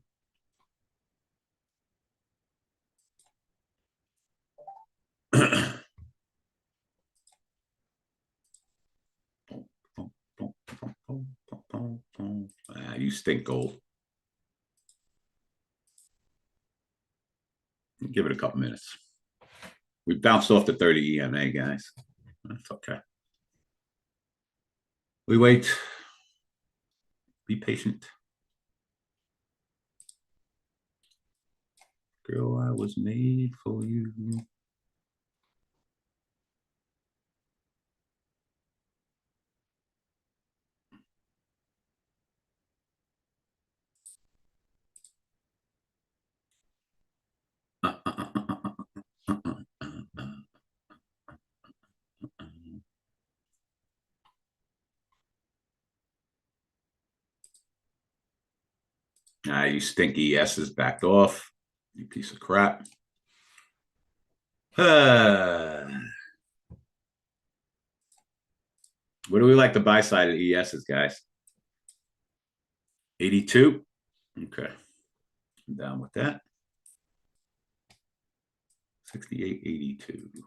You stink, gold. Give it a couple minutes. We bounced off the 30 EMA, guys. That's okay. We wait. Be patient. Girl, I was made for you. You stinky S's backed off. You piece of crap. What do we like the buy side of ES's, guys? 82. Okay. I'm down with that. 68.82.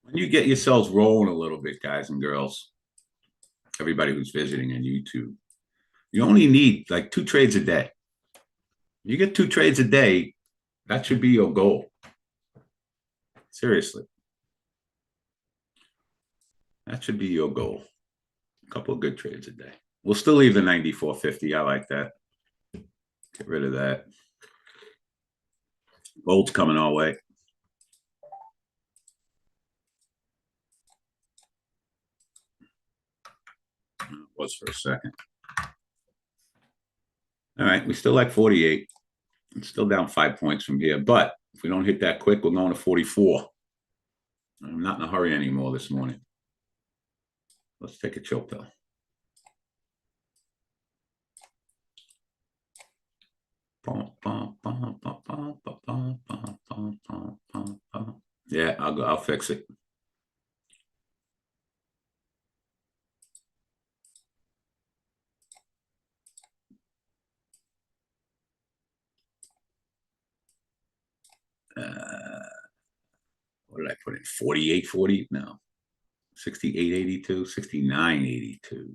When you get yourselves rolling a little bit, guys and girls, everybody who's visiting on YouTube, you only need like 2 trades a day. You get 2 trades a day, that should be your goal. Seriously. That should be your goal. A couple of good trades a day. We'll still leave the 94.50. I like that. Get rid of that. Gold's coming our way. It was for a second. All right, we still like 48. It's still down 5 points from here, but if we don't hit that quick, we're going to 44. I'm not in a hurry anymore this morning. Let's take a chill pill. Yeah, I'll fix it. What did I put in? 48, 40? No. 68, 82, 69, 82.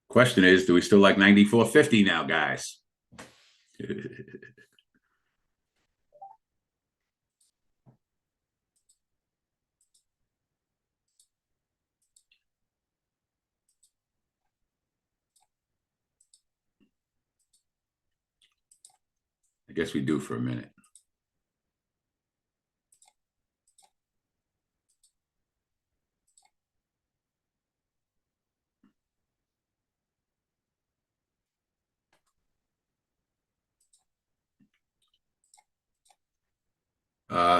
Question is, do we still like 94.50 now, guys? I guess we do for a minute.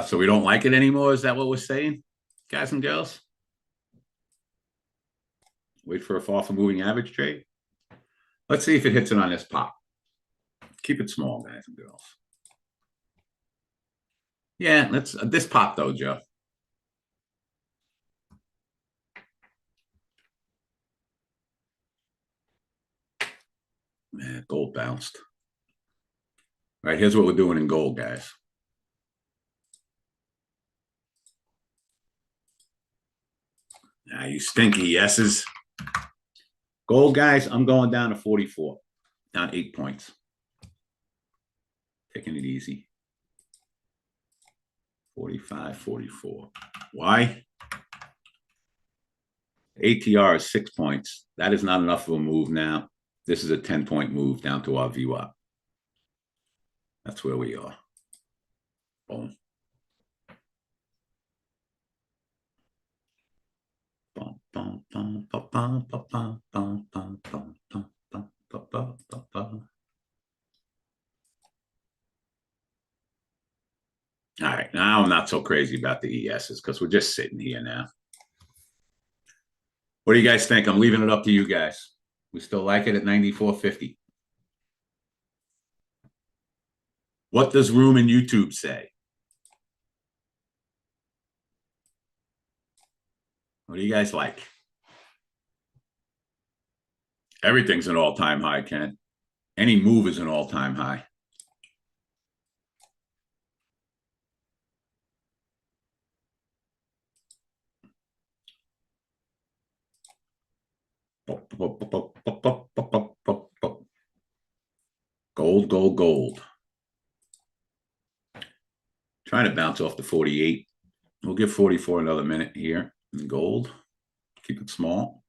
So we don't like it anymore? Is that what we're saying, guys and girls? Wait for a fall for moving average trade. Let's see if it hits it on this pop. Keep it small, guys and girls. Yeah, let's this pop though, Joe. Man, gold bounced. All right, here's what we're doing in gold, guys. You stinky yeses. Gold, guys, I'm going down to 44. Down 8 points. Taking it easy. 45, 44. Why? ATR is 6 points. That is not enough of a move now. This is a 10-point move down to our VWAP. That's where we are. Boom. All right, now I'm not so crazy about the ESs because we're just sitting here now. What do you guys think? I'm leaving it up to you guys. We still like it at 94.50. What does Room and YouTube say? What do you guys like? Everything's an all-time high, Ken. Any move is an all-time high. Gold, gold, gold. Trying to bounce off the 48. We'll give 44 another minute here. In gold. Keep it small.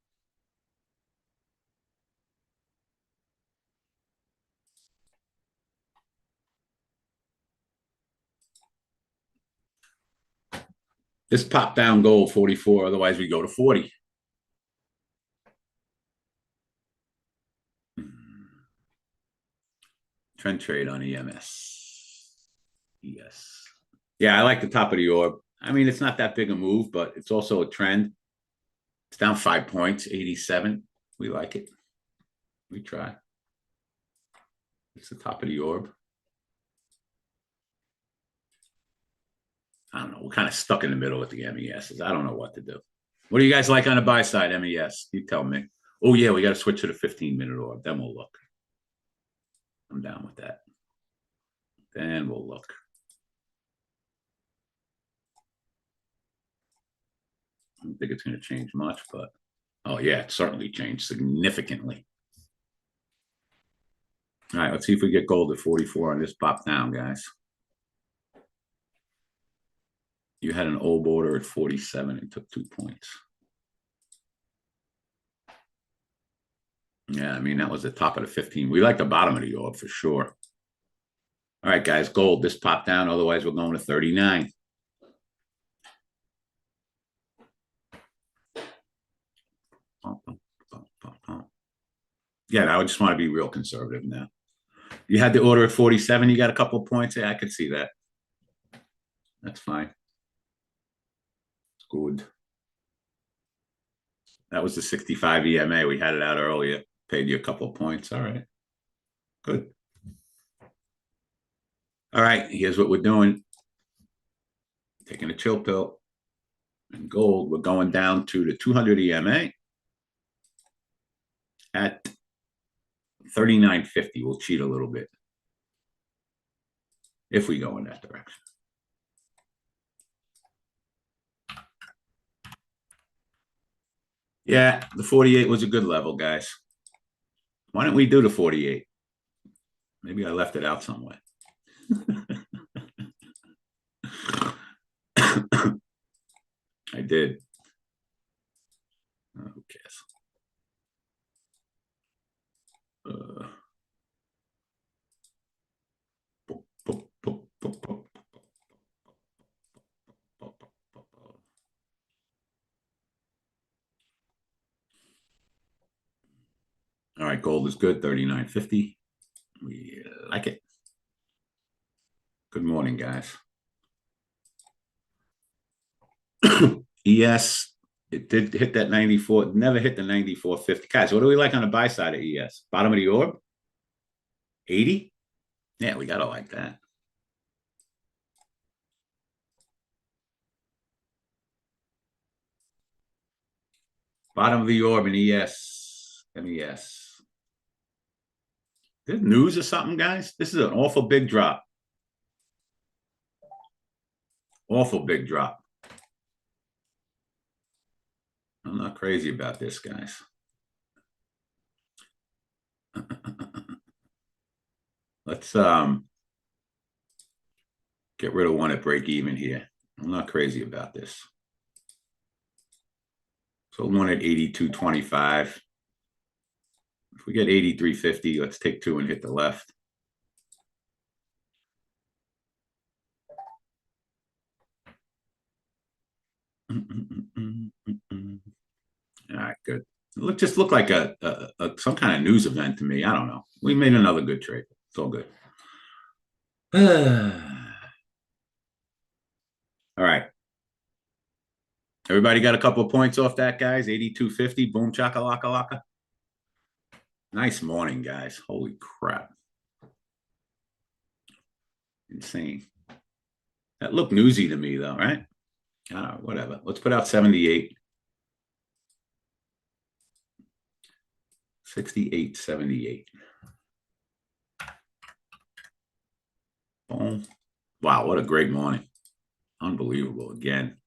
This pop down gold 44. Otherwise, we go to 40. Trend trade on EMS. Yes. Yeah, I like the top of the orb. I mean, it's not that big a move, but it's also a trend. It's down 5 points, 87. We like it. We try. It's the top of the orb. I don't know. We're kind of stuck in the middle with the MESs. I don't know what to do. What do you guys like on the buy side, MES? You tell me. Oh, yeah, we got to switch to the 15-minute orb. Then we'll look. I'm down with that. Then we'll look. I don't think it's going to change much, but oh, yeah, it certainly changed significantly. All right, let's see if we get gold at 44 on this pop down, guys. You had an old border at 47 and took 2 points. Yeah, I mean, that was the top of the 15. We like the bottom of the orb for sure. All right, guys, gold. This popped down. Otherwise, we're going to 39. Yeah, I would just want to be real conservative now. You had the order at 47. You got a couple of points. Yeah, I could see that. That's fine. Good. That was the 65 EMA. We had it out earlier. Paid you a couple of points. All right. Good. All right. Here's what we're doing. Taking a chill pill. And gold, we're going down to the 200 EMA at 39.50. We'll cheat a little bit if we go in that direction. Yeah, the 48 was a good level, guys. Why don't we do the 48? Maybe I left it out somewhere. I did. Who cares? All right, gold is good, 39.50. We like it. Good morning, guys. ES, it did hit that 94, never hit the 94.50. Guys, what do we like on the buy side of ES? Bottom of the orb? 80? Yeah, we gotta like that. Bottom of the orb in ES, MES. There's news or something, guys? This is an awful big drop. Awful big drop. I'm not crazy about this, guys. Let's get rid of one at break even here. I'm not crazy about this. So one at 82.25. If we get 83.50, let's take two and hit the left. All right, good. It just looked like a some kind of news event to me. I don't know. We made another good trade. It's all good. All right. Everybody got a couple of points off that, guys. 82.50. Boom, chakalaka laka. Nice morning, guys. Holy crap. Insane. That looked newsy to me, though, right? Whatever. Let's put out 78. 68.78. Boom. Wow, what a great morning. Unbelievable again.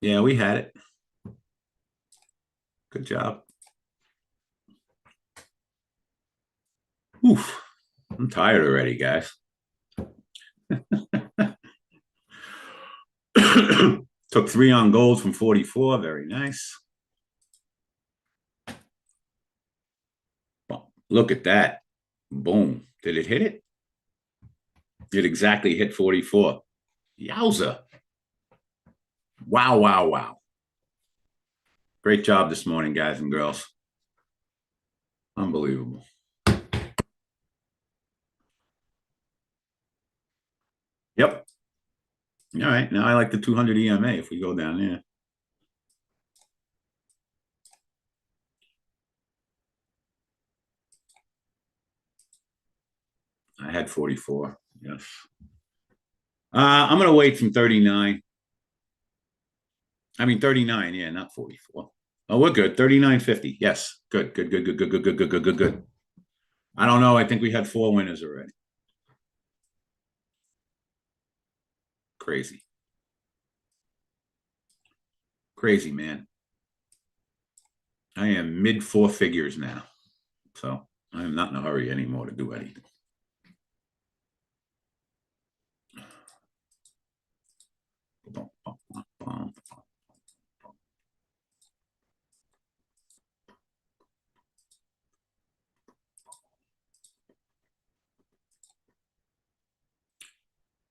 Yeah, we had it. Good job. Oof. I'm tired already, guys. Took 3 on gold from 44. Very nice. Look at that. Boom. Did it hit it? Did exactly hit 44. Yowza. Wow, wow, wow. Great job this morning, guys and girls. Unbelievable. Yep. All right. Now I like the 200 EMA if we go down there. I had 44. Yes. I'm going to wait from 39. I mean, 39. Yeah, not 44. Oh, we're good. 39.50. Yes. Good, good, good, good, good, good, good, good, good, good, good. I don't know. I think we had 4 winners already. Crazy. Crazy, man. I am mid 4 figures now. So I am not in a hurry anymore to do anything.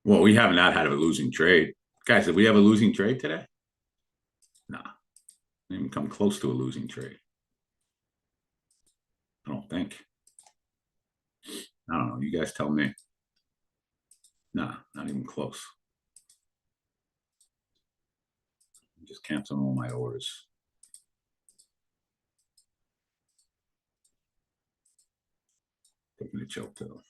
Well, we have not had a losing trade. Guys, did we have a losing trade today? Nah. Didn't even come close to a losing trade. I don't think. I don't know. You guys tell me. Nah, not even close. I'm just canceling all my orders. Taking a chill pill.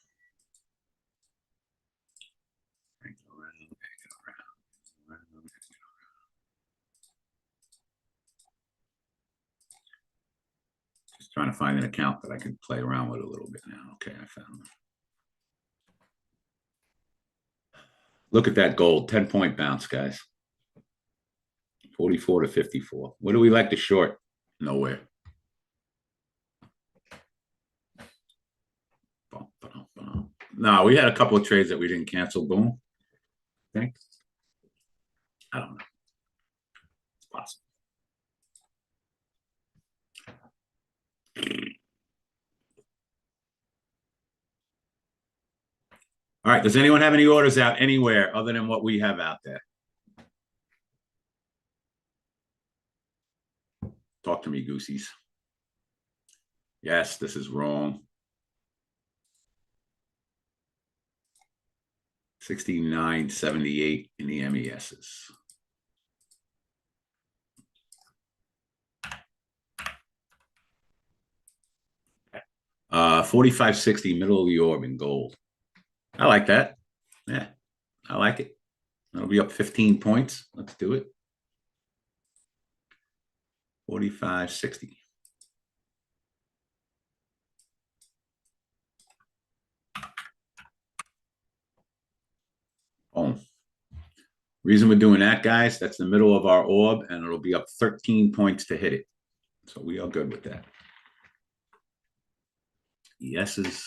Just trying to find an account that I can play around with a little bit now. Okay, I found it. Look at that gold, 10-point bounce, guys. 44 to 54. What do we like to short? Nowhere. No, we had a couple of trades that we didn't cancel. Boom. Thanks. I don't know. It's possible. All right. Does anyone have any orders out anywhere other than what we have out there? Talk to me, Goosies. Yes, this is wrong. 69.78 in the MESs. Uh, 45.60 middle of the orb in gold. I like that. Yeah, I like it. That'll be up 15 points. Let's do it. 45.60. Boom. Reason we're doing that, guys, that's the middle of our orb, and it'll be up 13 points to hit it. So we are good with that. Yeses.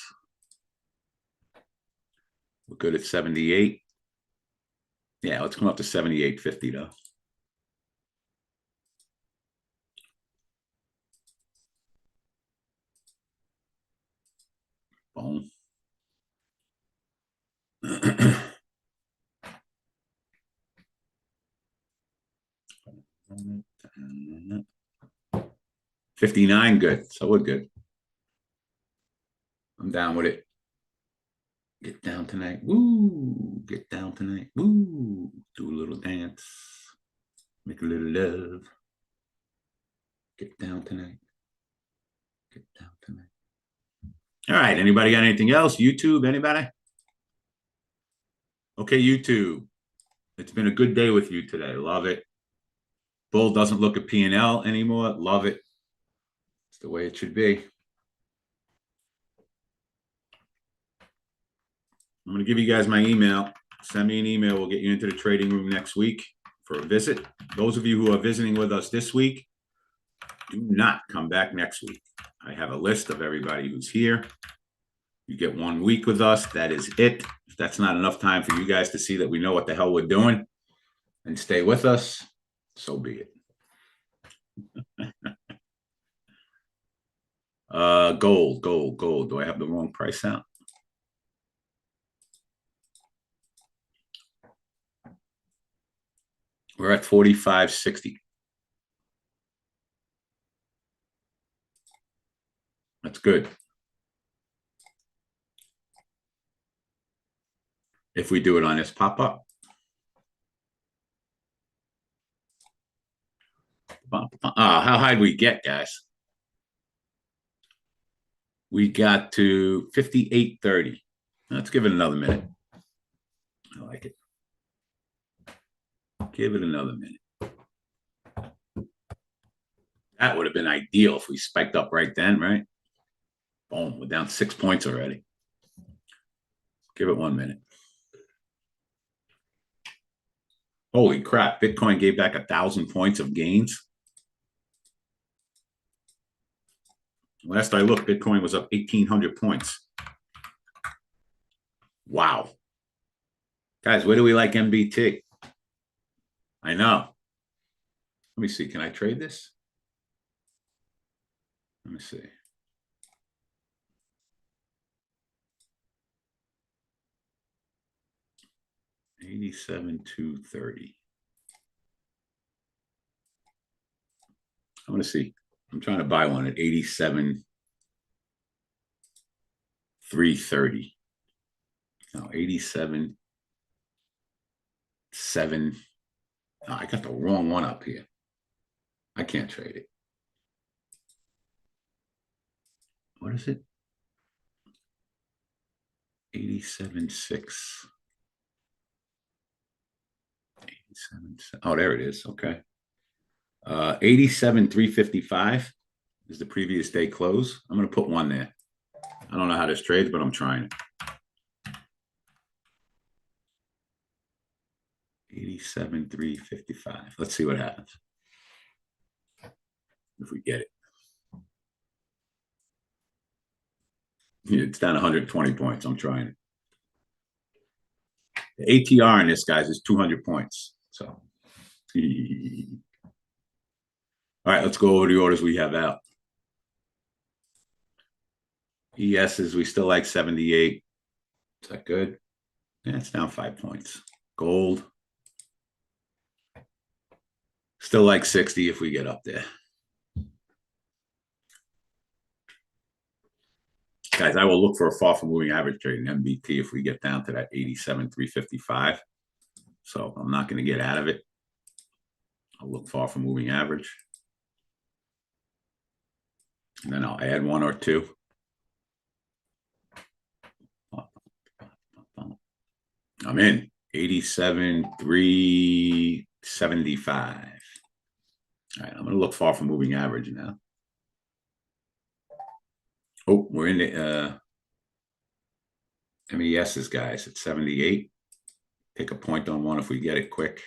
We're good at 78. Yeah, let's come up to 78.50 though. Boom. 59, good. So we're good. I'm down with it. Get down tonight. Woo. Get down tonight. Woo. Do a little dance. Make a little love. Get down tonight. Get down tonight. All right. Anybody got anything else? YouTube, anybody? Okay, YouTube. It's been a good day with you today. Love it. Bull doesn't look at P&L anymore. Love it. It's the way it should be. I'm going to give you guys my email. Send me an email. We'll get you into the trading room next week for a visit. Those of you who are visiting with us this week, do not come back next week. I have a list of everybody who's here. You get 1 week with us. That is it. If that's not enough time for you guys to see that we know what the hell we're doing and stay with us, so be it. Gold. Do I have the wrong price out? We're at 45.60. That's good. If we do it on this pop-up. How high do we get, guys? We got to 58.30. Let's give it another minute. I like it. Give it another minute. That would have been ideal if we spiked up right then, right? Boom, we're down 6 points already. Give it 1 minute. Holy crap, Bitcoin gave back 1,000 points of gains. Last I looked, Bitcoin was up 1,800 points. Wow. Guys, where do we like MBT? I know. Let me see. Can I trade this? Let me see. 87,230. I want to see. I'm trying to buy one at 87,330. No, 87,7. Oh, I got the wrong one up here. I can't trade it. What is it? 87,6. 87. Oh, there it is. Okay. 87,355 is the previous day close. I'm going to put one there. I don't know how this trades, but I'm trying it. 87,355. Let's see what happens. If we get it. It's down 120 points. I'm trying it. The ATR in this, guys, is 200 points. So, all right, let's go over the orders we have out. ESs, we still like 78. Is that good? Yeah, it's down 5 points. Gold. Still like 60 if we get up there. Guys, I will look for a far from moving average trade in MBT if we get down to that 87,355. So I'm not going to get out of it. I'll look far from moving average. And then I'll add one or two. I'm in 87,375. All right, I'm going to look far from moving average now. Oh, we're in the MESs, guys, at 78. Take a point on one if we get it quick.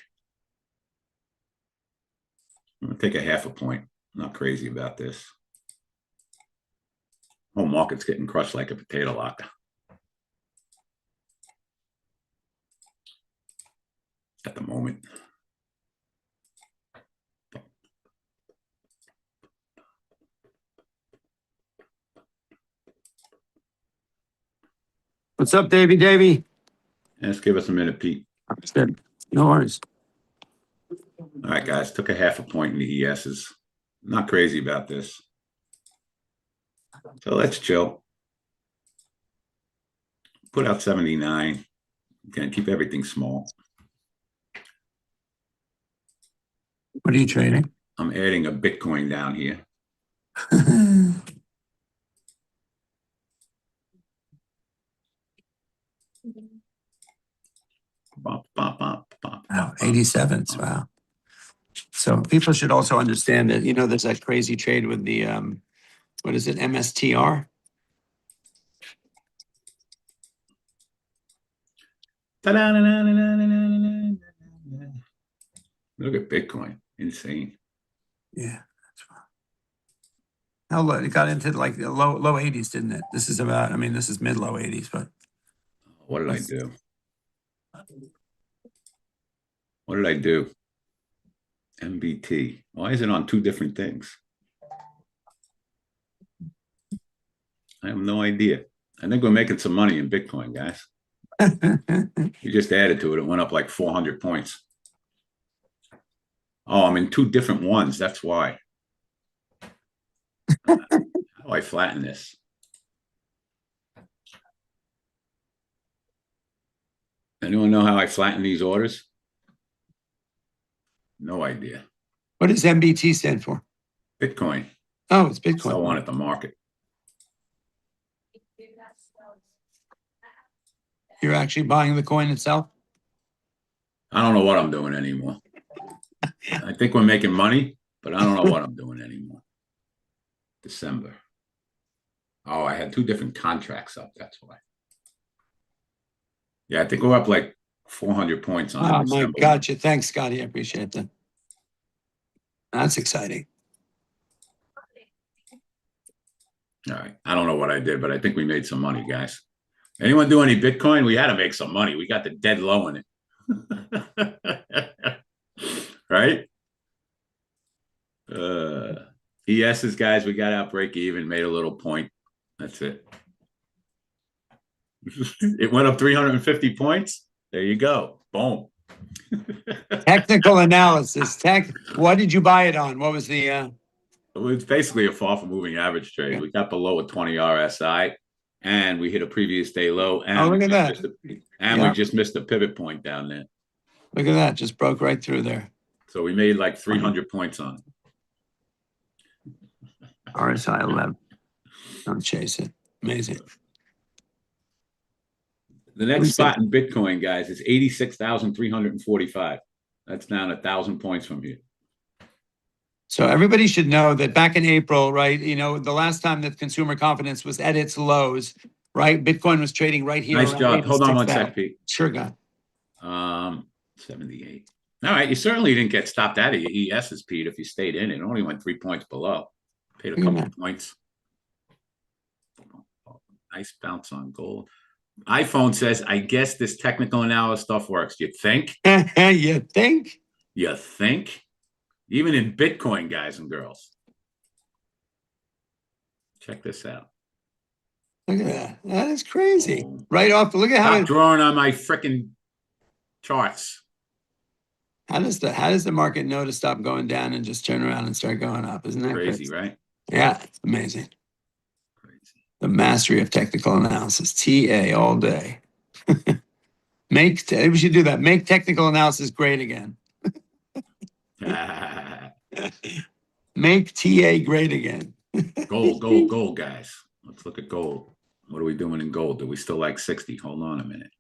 I'm going to take a half a point. I'm not crazy about this. Whole market's getting crushed like a potato lock. At the moment. What's up, Davey? Davey? Let's give us a minute, Pete. Good. No worries. All right, guys. Took a half a point in the ESs. Not crazy about this. So let's chill. Put out 79. Again, keep everything small. What are you trading? I'm adding a Bitcoin down here. Bop, bop, bop, bop, Wow, bop, 87s. bop. Wow. So people should also understand that, you know, there's that crazy trade with the, what is it, MSTR? Look at Bitcoin. Insane. Yeah, that's wow. How low? It got into like the low 80s, didn't it? This is about, I mean, this is mid-low 80s, but. What did I do? What did I do? MBT. Why is it on two different things? I have no idea. I think we're making some money in Bitcoin, guys. We just added to it. It went up like 400 points. Oh, I'm in two different ones. That's why. How do I flatten this? Anyone know how I flatten these orders? No idea. What does MBT stand for? Bitcoin. Oh, it's Bitcoin. Sell one at the market. You're actually buying the coin itself? I don't know what I'm doing anymore. I think we're making money, but I don't know what I'm doing anymore. December. Oh, I had two different contracts up. That's why. Yeah, I think we're up like 400 points on Oh, my December. gotcha. Thanks, Scotty. I appreciate that. That's exciting. All right. I don't know what I did, but I think we made some money, guys. Anyone do any Bitcoin? We had to make some money. We got the dead low in it. Right? ESs, guys, we got out break even, made a little point. That's it. It went up 350 points. There you go. Boom. Technical analysis. What did you buy it on? What was the It was basically a fall from moving average trade. Yeah. We got below a 20 RSI and we hit a previous day low. And Oh, look at that. we just missed a pivot point down there. Look at that. Just broke right through there. So we made like 300 points on it. RSI 11. Don't chase it. Amazing. The next spot in Bitcoin, guys, is 86,345. That's down 1,000 points from here. So everybody should know that back in April, right? You know, the last time that consumer confidence was at its lows, right? Bitcoin was trading right here. Nice job. Hold on one sec, Pete. Sure, guy. 78. All right. You certainly didn't get stopped out of your ESs, Pete, if you stayed in. It only went 3 points below. Paid a couple of points. Nice bounce on gold. iPhone says, I guess this technical analysis stuff works. You think? You think? You think? Even in Bitcoin, guys and girls. Check this out. Look at that. That is crazy. Right off. Look at how I'm drawing on my freaking charts. How does the market know to stop going down and just turn around and start going up? Isn't that crazy, right? Yeah, it's amazing. Crazy. The mastery of technical analysis. TA all day. We should do that. Make technical analysis great again. Make TA great again. Gold, guys. Let's look at gold. What are we doing in gold? Do we still like 60? Hold on a minute.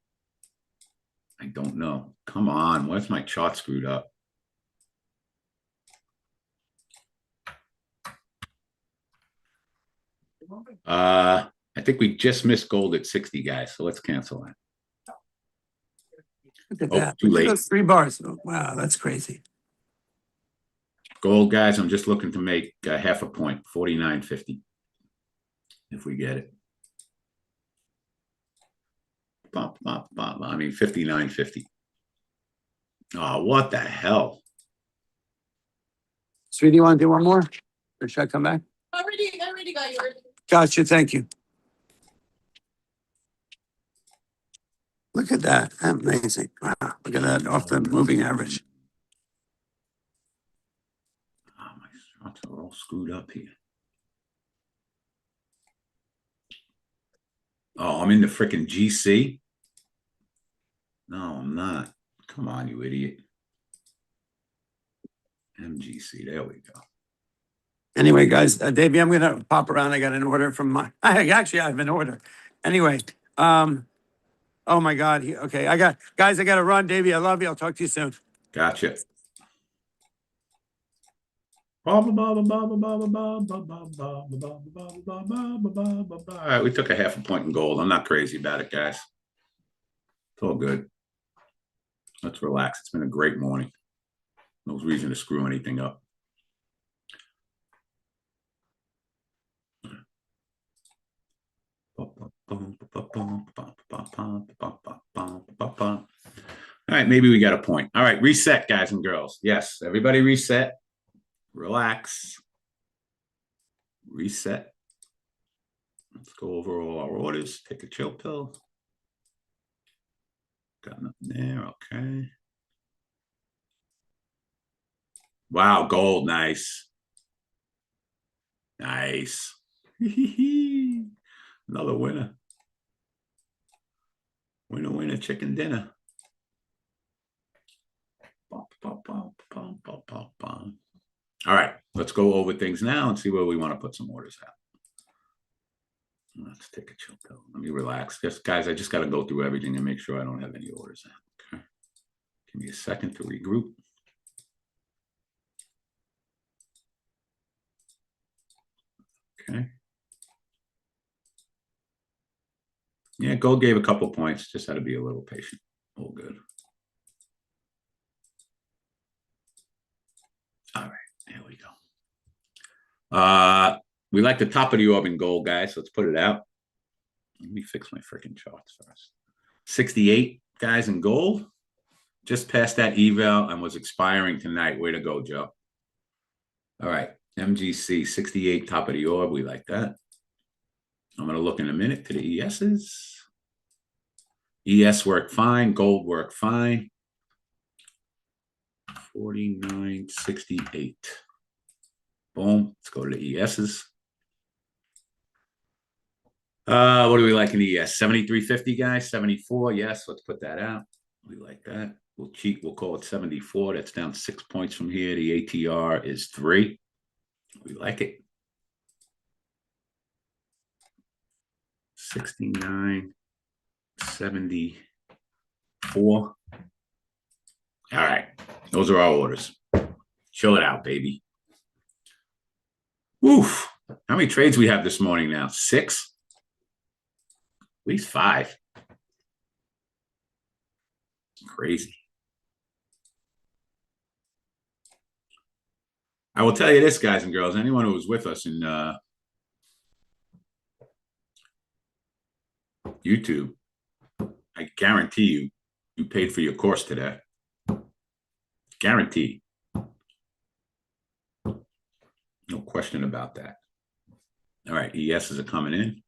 I don't know. Come on. Where's my chart screwed up? I think we just missed gold at 60, guys. So let's cancel that. Look at that. Too late. Those 3 bars. Oh, wow, that's crazy. Gold, guys, I'm just looking to make half a point, 49.50. If we get it. I mean, 59.50. Oh, what the hell? Sweetie, you want to do one more? Or should I come back? I already got yours. Gotcha. Thank you. Look at that. Amazing. Wow. Look at that off the moving average. Oh, my charts are all screwed up here. Oh, I'm in the freaking GC. No, I'm not. Come on, you idiot. MGC. There we go. Anyway, guys, Davey, I'm going to pop around. I got an order from I have an order. Anyway, oh my God. Okay. I got to run. Davey, I love you. I'll talk to you soon. Gotcha. All right, we took a half a point in gold. I'm not crazy about it, guys. It's all good. Let's relax. It's been a great morning. No reason to screw anything up. All right, maybe we got a point. All right, reset, guys and girls. Yes, everybody reset. Relax. Reset. Let's go over all our orders. Take a chill pill. Got nothing there. Okay. Wow, gold. Nice. Nice. Another winner. Winner, winner, chicken dinner. All right, let's go over things now and see where we want to put some orders out. Let's take a chill pill. Let me relax. Just guys, I just got to go through everything and make sure I don't have any orders out. Okay. Give me a second to regroup. Okay. Yeah, gold gave a couple points. Just had to be a little patient. All good. All right, there we go. We like the top of the orb in gold, guys. Let's put it out. Let me fix my freaking charts first. 68, guys, in gold. Just passed that eval and was expiring tonight. Way to go, Joe. All right, MGC, 68, top of the orb. We like that. I'm going to look in a minute to the ESs. ES worked fine. Gold worked fine. 49.68. Boom. Let's go to the ESs. What do we like in ES? 73.50, guys. 74. Yes, let's put that out. We like that. We'll cheat. We'll call it 74. That's down 6 points from here. The ATR is 3. We like it. 69.74. All right. Those are our orders. Chill it out, baby. Woof. How many trades we have this morning now? 6? At least 5. Crazy. I will tell you this, guys and girls, anyone who was with us in YouTube, I guarantee you paid for your course today. Guarantee. No question about that. All right, ESs are coming in.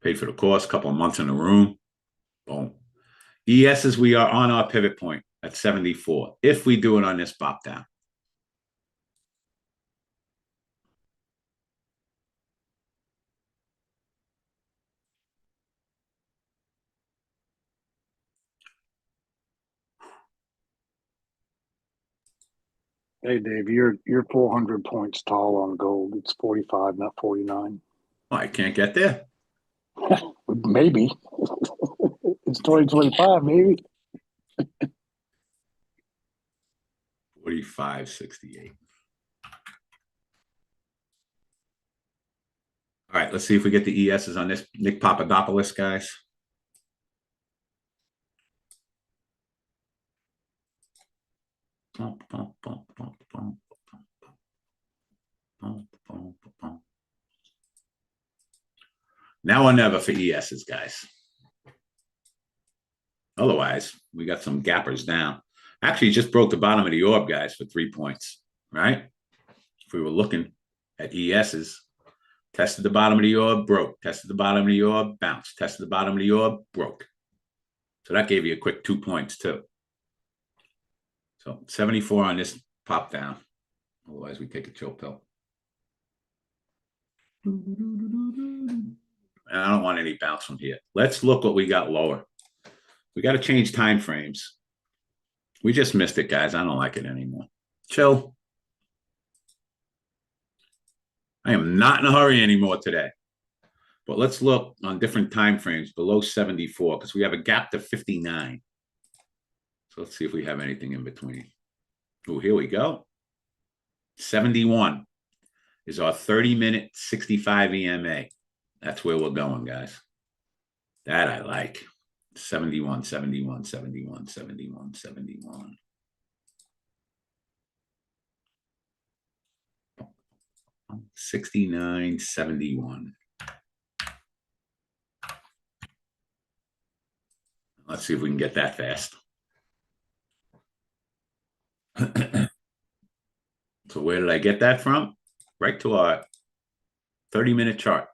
Paid for the course, couple of months in the room. Boom. ESs, we are on our pivot point at 74. If we do it on this pop down. Hey, Dave, you're 400 points tall on gold. It's 45, not 49. Oh, I can't get there. Maybe. It's 2025, maybe. 45.68. All right, let's see if we get the ESs on this Nick Papadopoulos, guys. Now or never for ESs, guys. Otherwise, we got some gappers down. Actually, just broke the bottom of the orb, guys, for 3 points, right? If we were looking at ESs, tested the bottom of the orb, broke. Tested the bottom of the orb, bounced. Tested the bottom of the orb, broke. So that gave you a quick 2 points, too. So 74 on this pop down. Otherwise, we take a chill pill. And I don't want any bounce from here. Let's look what we got lower. We got to change time frames. We just missed it, guys. I don't like it anymore. Chill. I am not in a hurry anymore today. But let's look on different time frames below 74 because we have a gap to 59. So let's see if we have anything in between. Oh, here we go. 71 is our 30-minute 65 EMA. That's where we're going, guys. That I like. 71, 71, 71, 71, 71. $69.71. Let's see if we can get that fast. So where did I get that from? Right to our 30-minute chart.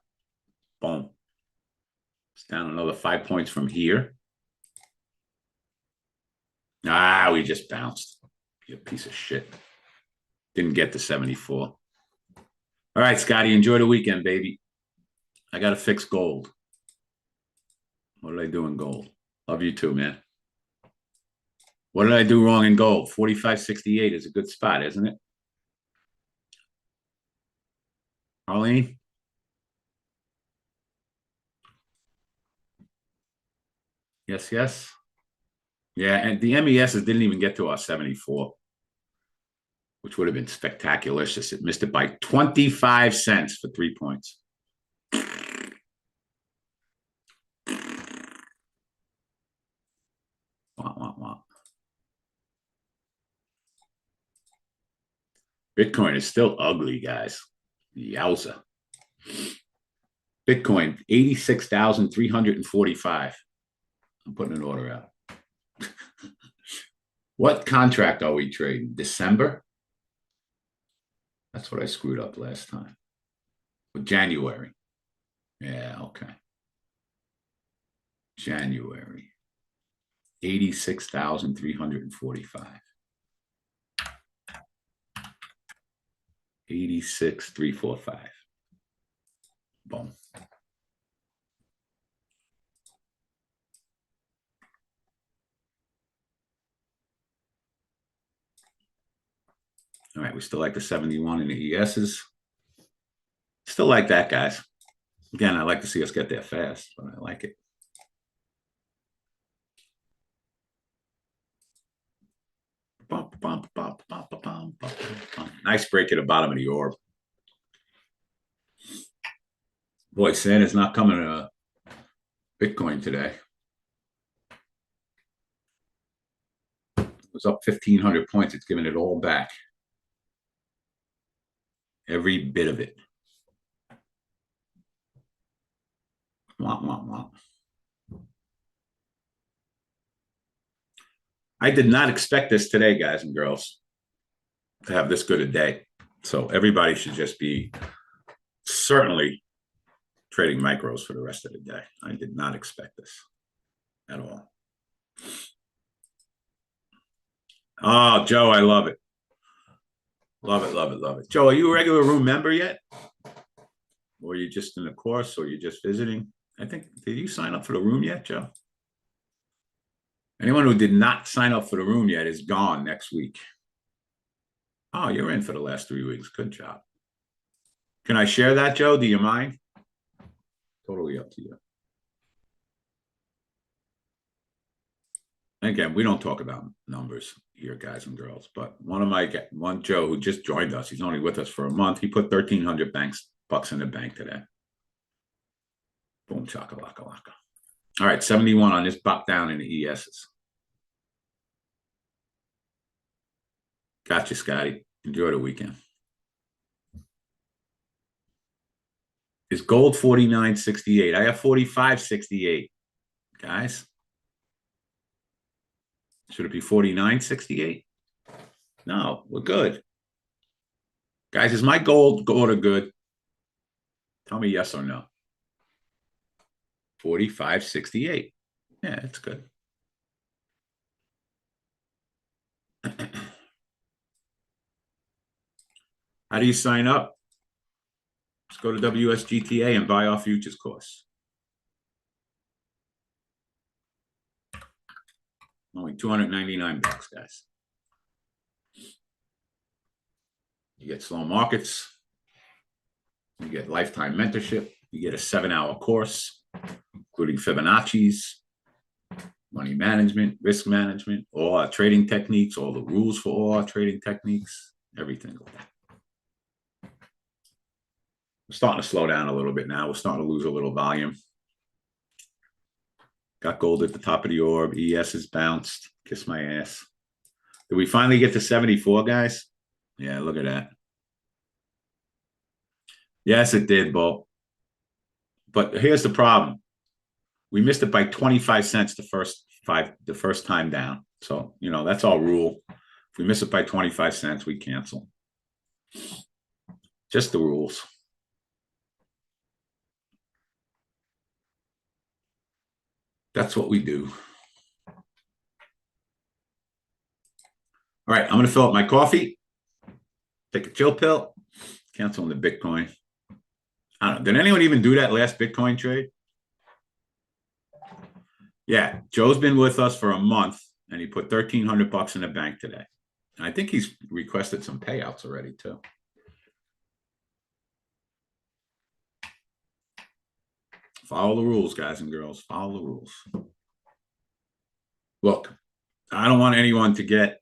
Boom. It's down another 5 points from here. Ah, we just bounced. You piece of shit. Didn't get to 74. All right, Scotty, enjoy the weekend, baby. I got to fix gold. What did I do in gold? Love you too, man. What did I do wrong in gold? 45.68 is a good spot, isn't it? Arlene? Yes, yes. Yeah, and the MESs didn't even get to our 74, which would have been spectacular. It missed it by 25 cents for 3 points. Wah, wah, wah. Bitcoin is still ugly, guys. Yowza. Bitcoin, 86,345. I'm putting an order out. What contract are we trading? December? That's what I screwed up last time. With January. Yeah, okay. January. 86,345. 86,345. Boom. All right, we still like the 71 in the ESs. Still like that, guys. Again, I like to see us get there fast, but I like it. Nice break at the bottom of the orb. Boy, Santa's not coming to Bitcoin today. It was up 1,500 points. It's giving it all back. Every bit of it. Womp, womp, womp. I did not expect this today, guys and girls, to have this good a day. So everybody should just be certainly trading micros for the rest of the day. I did not expect this at all. Oh, Joe, I love it. Love it, love it, love it. Joe, are you a regular room member yet? Or are you just in the course, or you're just visiting? I think, did you sign up for the room yet, Joe? Anyone who did not sign up for the room yet is gone next week. Oh, you're in for the last 3 weeks. Good job. Can I share that, Joe? Do you mind? Totally up to you. Again, we don't talk about numbers here, guys and girls, but one Joe who just joined us, he's only with us for a month. He put 1,300 bucks in the bank today. Boom, chakalaka laka. All right, 71 on this pop down in the ESs. Gotcha, Scotty. Enjoy the weekend. Is gold 49.68? I have 45.68, guys. Should it be 49.68? No, we're good. Guys, is my gold order good? Tell me yes or no. 45.68. Yeah, it's good. How do you sign up? Let's go to WSGTA and buy our futures course. Only 299 bucks, guys. You get slow markets. You get lifetime mentorship. You get a 7-hour course, including Fibonacci's, money management, risk management, all our trading techniques, all the rules for all our trading techniques, everything. We're starting to slow down a little bit now. We're starting to lose a little volume. Got gold at the top of the orb. ES is bounced. Kiss my ass. Did we finally get to 74, guys? Yeah, look at that. Yes, it did, Bo. But here's the problem. We missed it by 25 cents the first time down. So, you know, that's our rule. If we miss it by 25 cents, we cancel. Just the rules. That's what we do. All right, I'm going to fill up my coffee, take a chill pill, cancel on the Bitcoin. I don't know. Did anyone even do that last Bitcoin trade? Yeah, Joe's been with us for a month, and he put 1,300 bucks in the bank today. And I think he's requested some payouts already, too. Follow the rules, guys and girls. Follow the rules. Look, I don't want anyone to get,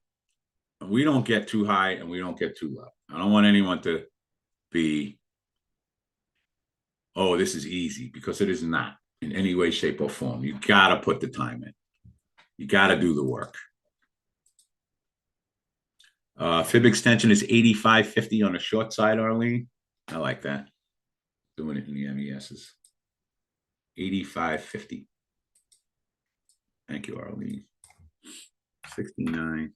we don't get too high and we don't get too low. I don't want anyone to be, oh, this is easy, because it is not in any way, shape, or form. You got to put the time in. You got to do the work. Fib extension is 85.50 on the short side, Arlene. I like that. Doing it in the MESs. 85.50. Thank you, Arlene. 69.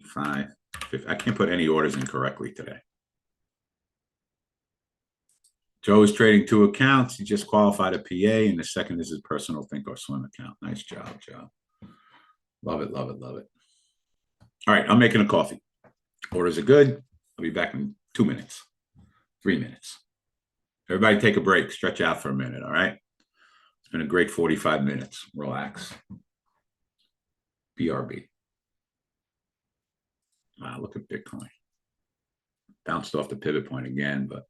85. 50. I can't put any orders in correctly today. Joe is trading 2 accounts. He just qualified a PA, and the second is his personal Think or Swim account. Nice job, Joe. Love it, love it, love it. All right, I'm making a coffee. Orders are good. I'll be back in 2 minutes, 3 minutes. Everybody take a break, stretch out for a minute, all right? It's been a great 45 minutes. Relax. BRB. Wow, look at Bitcoin. Bounced off the pivot point again, but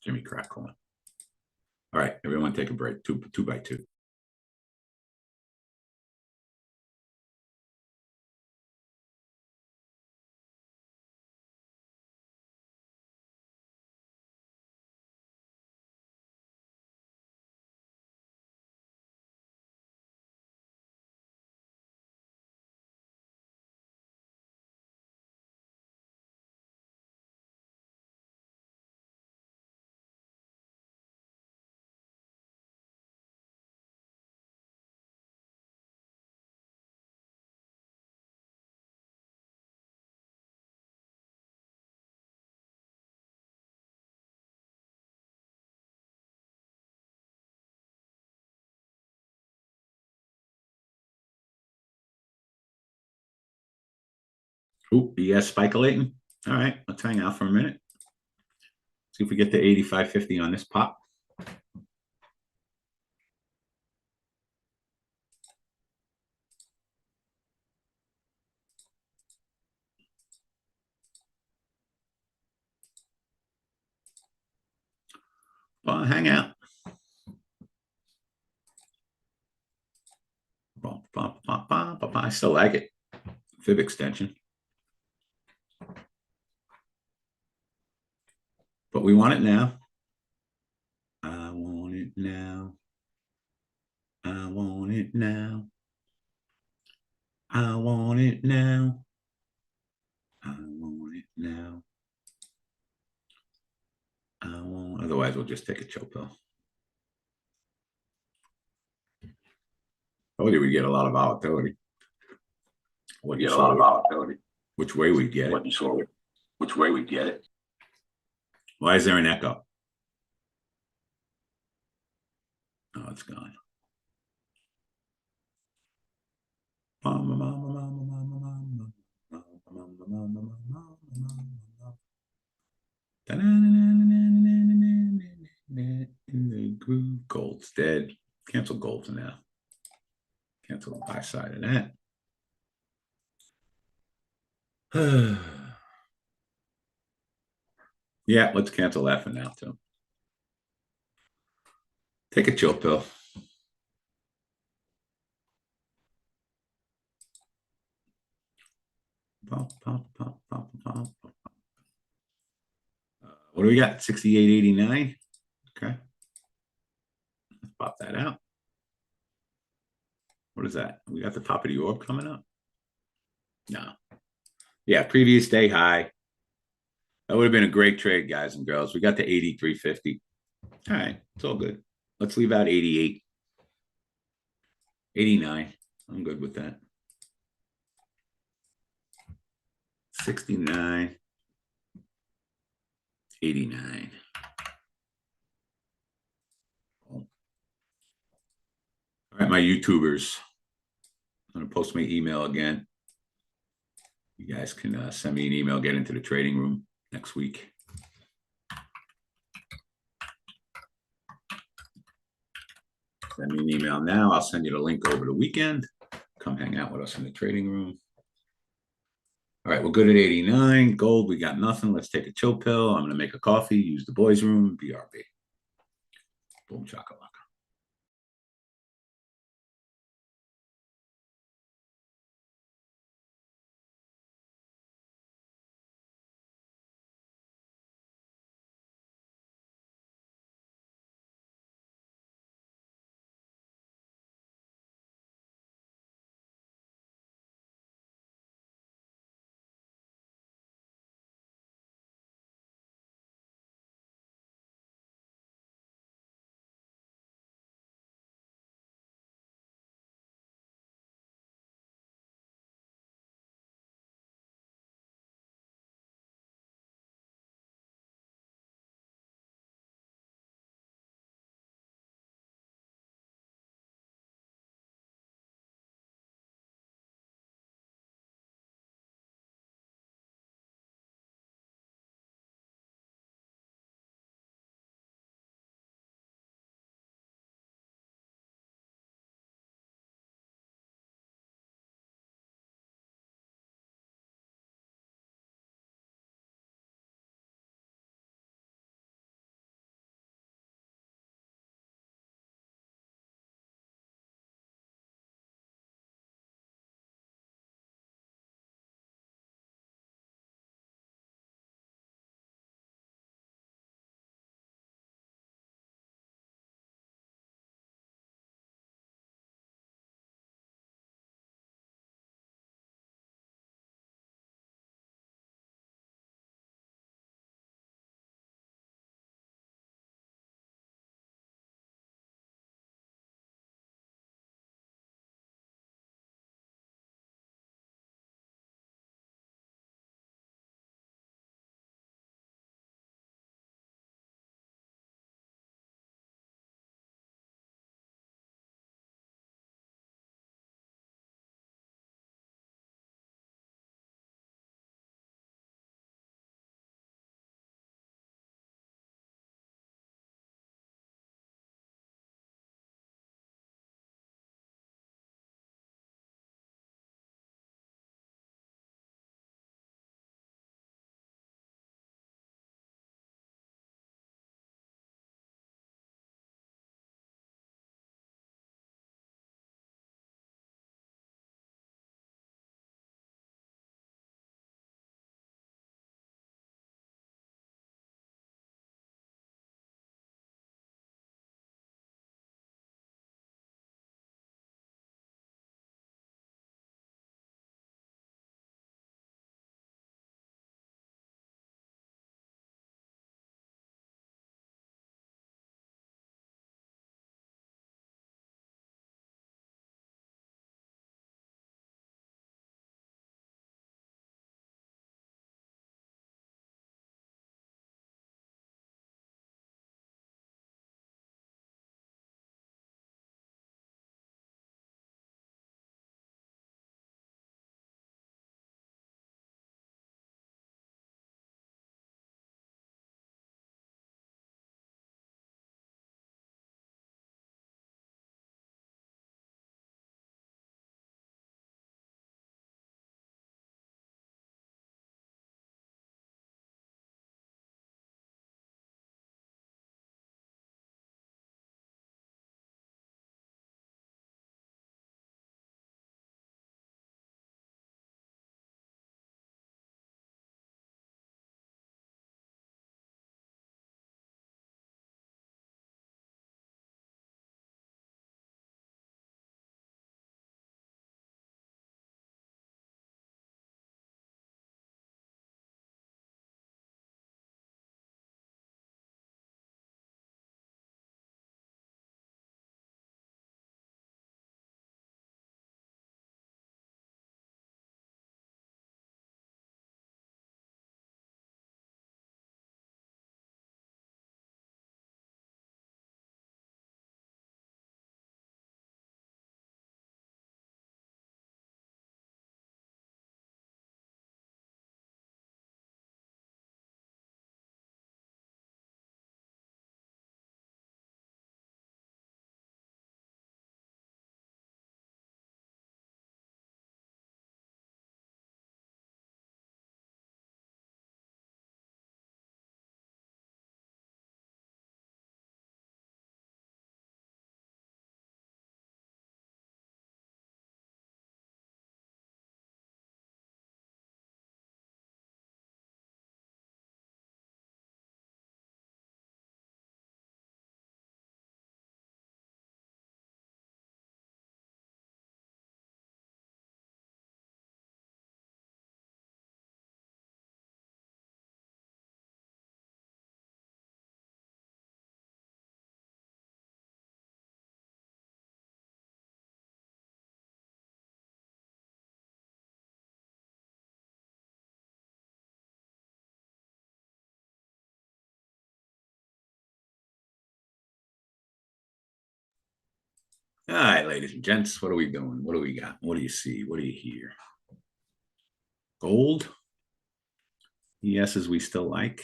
Jimmy crack corn. All right, everyone take a break, two by two. Ooh, BS speculating. All right, let's hang out for a minute. See if we get to 85.50 on this pop. Well, hang out. I still like it. Fib extension. But we want it now. I want it now. I want it now. I want it now. I want it now. Otherwise, we'll just take a chill pill. Told you we get a lot of volatility. What you saw, which way we get it. Which way we get it. Why is there an echo? Oh, it's gone. Gold's dead. Cancel gold for now. Cancel the buy side of that. Yeah, let's cancel that for now too. Take a chill pill. What do we got? 68.89. Okay. Let's pop that out. What is that? We got the top of the orb coming up? No. Yeah, previous day high. That would have been a great trade, guys and girls. We got to 83.50. All right, it's all good. Let's leave out 88. 89. I'm good with that. 69. 89. All right, my YouTubers. I'm going to post my email again. You guys can send me an email, get into the trading room next week. Send me an email now. I'll send you the link over the weekend. Come hang out with us in the trading room. All right, we're good at 89. Gold, we got nothing. Let's take a chill pill. I'm going to make a coffee, use the boys' room, BRB. Boom, chakalaka. All right, ladies and gents, what are we doing? What do we got? What do you see? What do you hear? Gold. Yeses, we still like.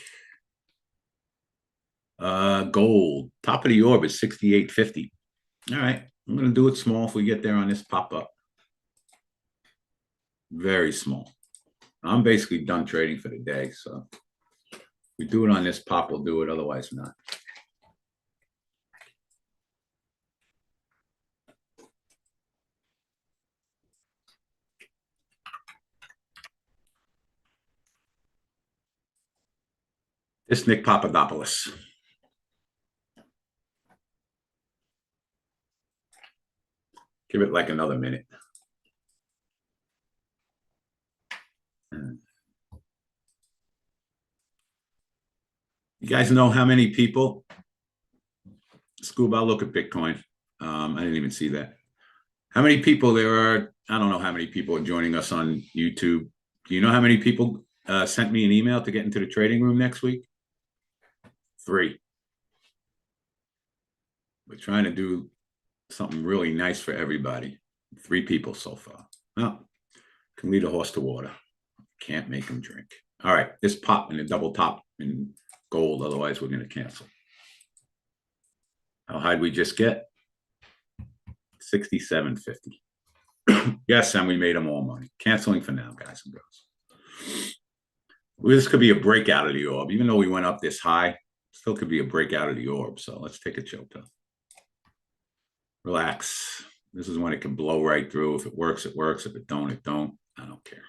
Gold. Top of the orb is 68.50. All right, I'm going to do it small if we get there on this pop up. Very small. I'm basically done trading for the day, so if we do it on this pop, we'll do it, otherwise not. This Nick Papadopoulos. Give it like another minute. You guys know how many people? Scuba, I'll look at Bitcoin. I didn't even see that. How many people there are? I don't know how many people are joining us on YouTube. Do you know how many people sent me an email to get into the trading room next week? 3. We're trying to do something really nice for everybody. 3 people so far. Well, can lead a horse to water. Can't make him drink. All right, this pop and a double top in gold. Otherwise, we're going to cancel. How high did we just get? 67.50. Yes, and we made them all money. Canceling for now, guys and girls. Well, this could be a breakout of the orb. Even though we went up this high, still could be a breakout of the orb. So let's take a chill pill. Relax. This is when it can blow right through. If it works, it works. If it don't, it don't. I don't care.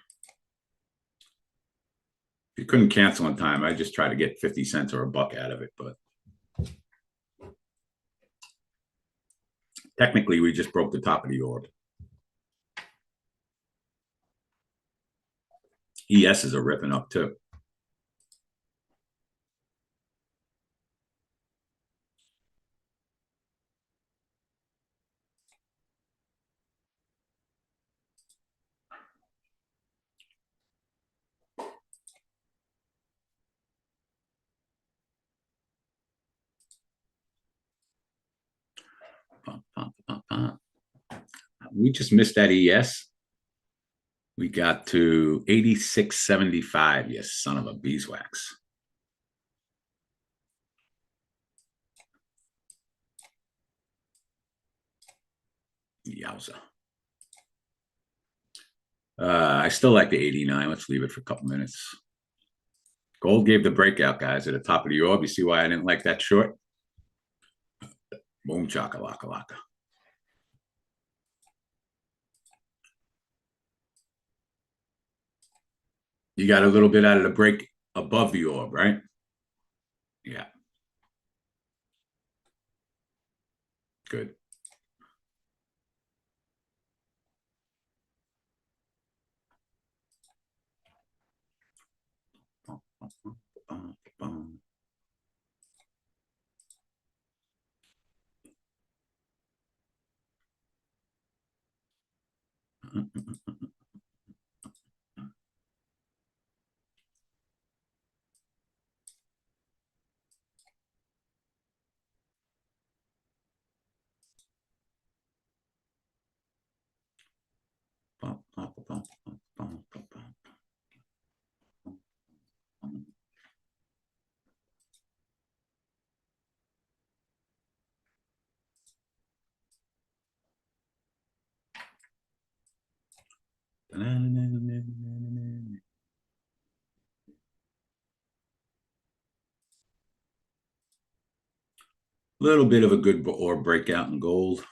If you couldn't cancel in time, I just try to get 50 cents or a buck out of it. But technically, we just broke the top of the orb. ESs are ripping up too. We just missed that ES. We got to 86.75. Yes, son of a beeswax. Yowza. I still like the 89. Let's leave it for a couple minutes. Gold gave the breakout, guys, at the top of the orb. You see why I didn't like that short? Boom, chaka-laka-laka. You got a little bit out of the break above the orb, right? Yeah. Good. Little bit of a good orb breakout in gold.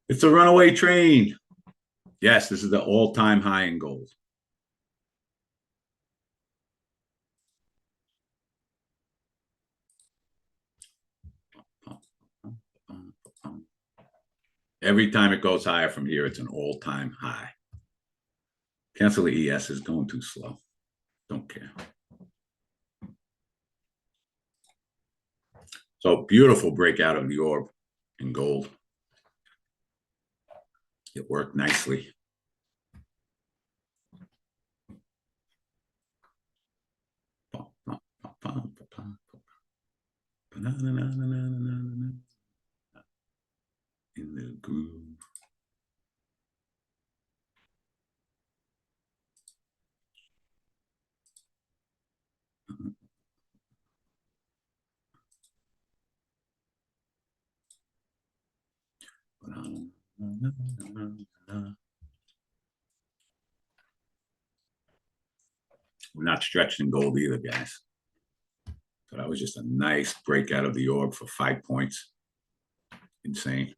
It's a runaway train. Yes, this is the all-time high in gold. Every time it goes higher from here, it's an all-time high. Cancel the ES is going too slow. Don't care. So beautiful breakout of the orb in gold. It worked nicely. In the groove. We're not stretching gold either, guys. So that was just a nice breakout of the orb for 5 points. Insane.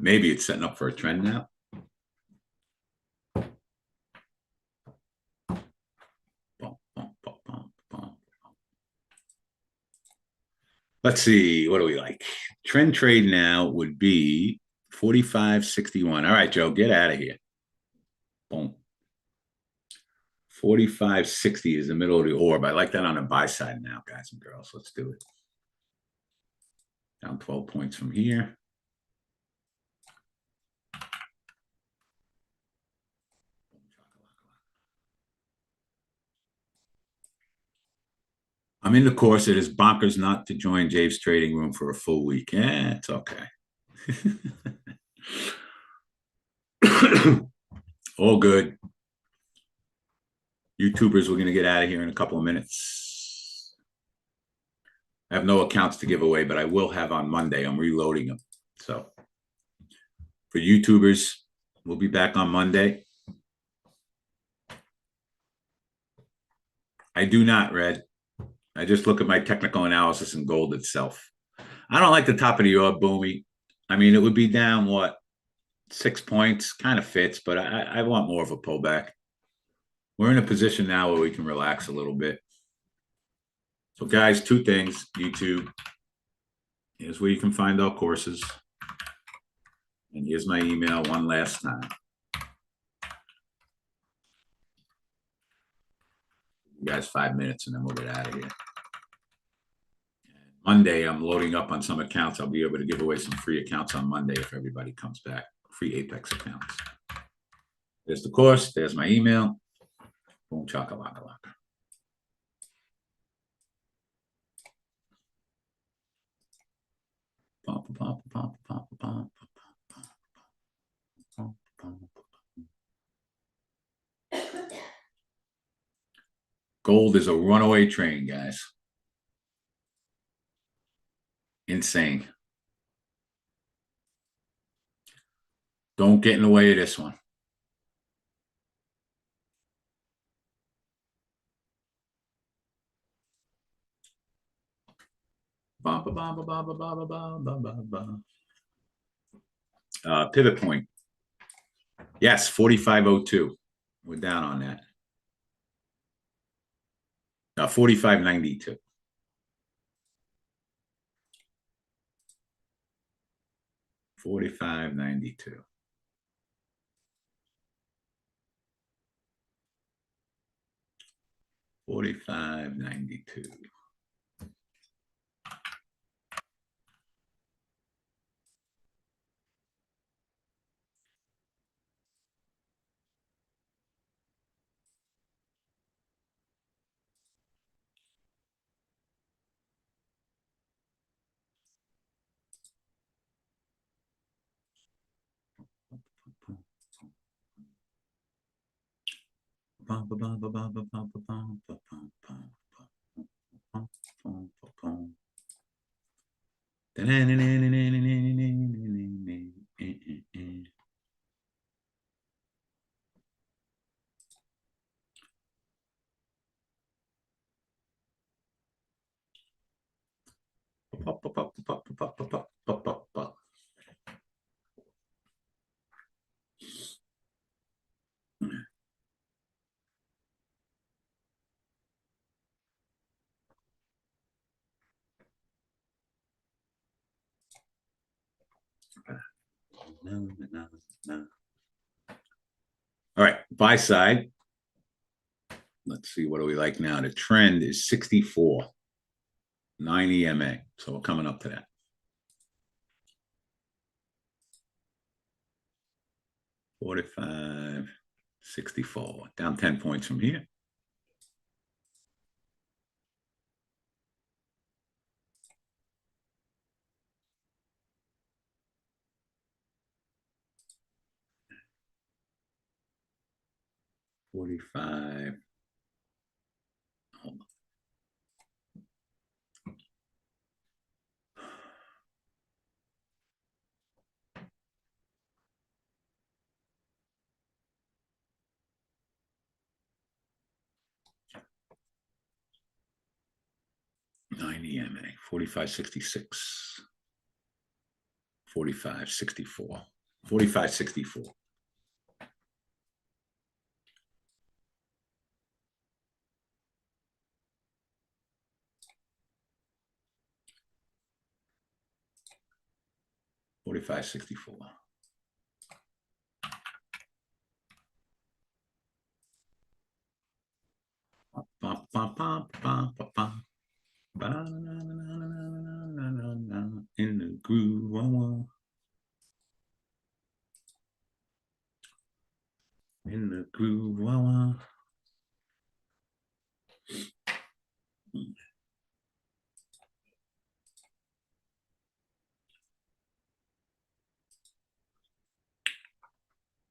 Maybe it's setting up for a trend now. Let's see, what do we like? Trend trade now would be 45.61. All right, Joe, get out of here. Boom. 45.60 is the middle of the orb. I like that on the buy side now, guys and girls. Let's do it. Down 12 points from here. I'm in the course. It is bonkers not to join James' trading room for a full week. Yeah, it's okay. All good. YouTubers, we're going to get out of here in a couple of minutes. I have no accounts to give away, but I will have on Monday. I'm reloading them. So for YouTubers, we'll be back on Monday. I do not, Red. I just look at my technical analysis and gold itself. I don't like the top of the orb, Boomy. I mean, it would be down, what, 6 points? Kind of fits, but I want more of a pullback. We're in a position now where we can relax a little bit. So, guys, 2 things. YouTube, here's where you can find our courses. And here's my email one last time. You guys 5 minutes, and then we'll get out of here. Monday, I'm loading up on some accounts. I'll be able to give away some free accounts on Monday if everybody comes back. Free Apex accounts. There's the course. There's my email. Boom, chakalaka. Gold is a runaway train, guys. Insane. Don't get in the way of this one. Pivot point. Yes, 45.02. We're down on that. 45.92. $45.92. $45.92. All right, buy side. Let's see, what do we like now? The trend is 64, 9 EMA. So we're coming up to that. $45, 64, down 10 points from here. $45. Hold on. Nine EMA, 45.66, 45.64, 45.64. $45.64. In the groove, in the groove.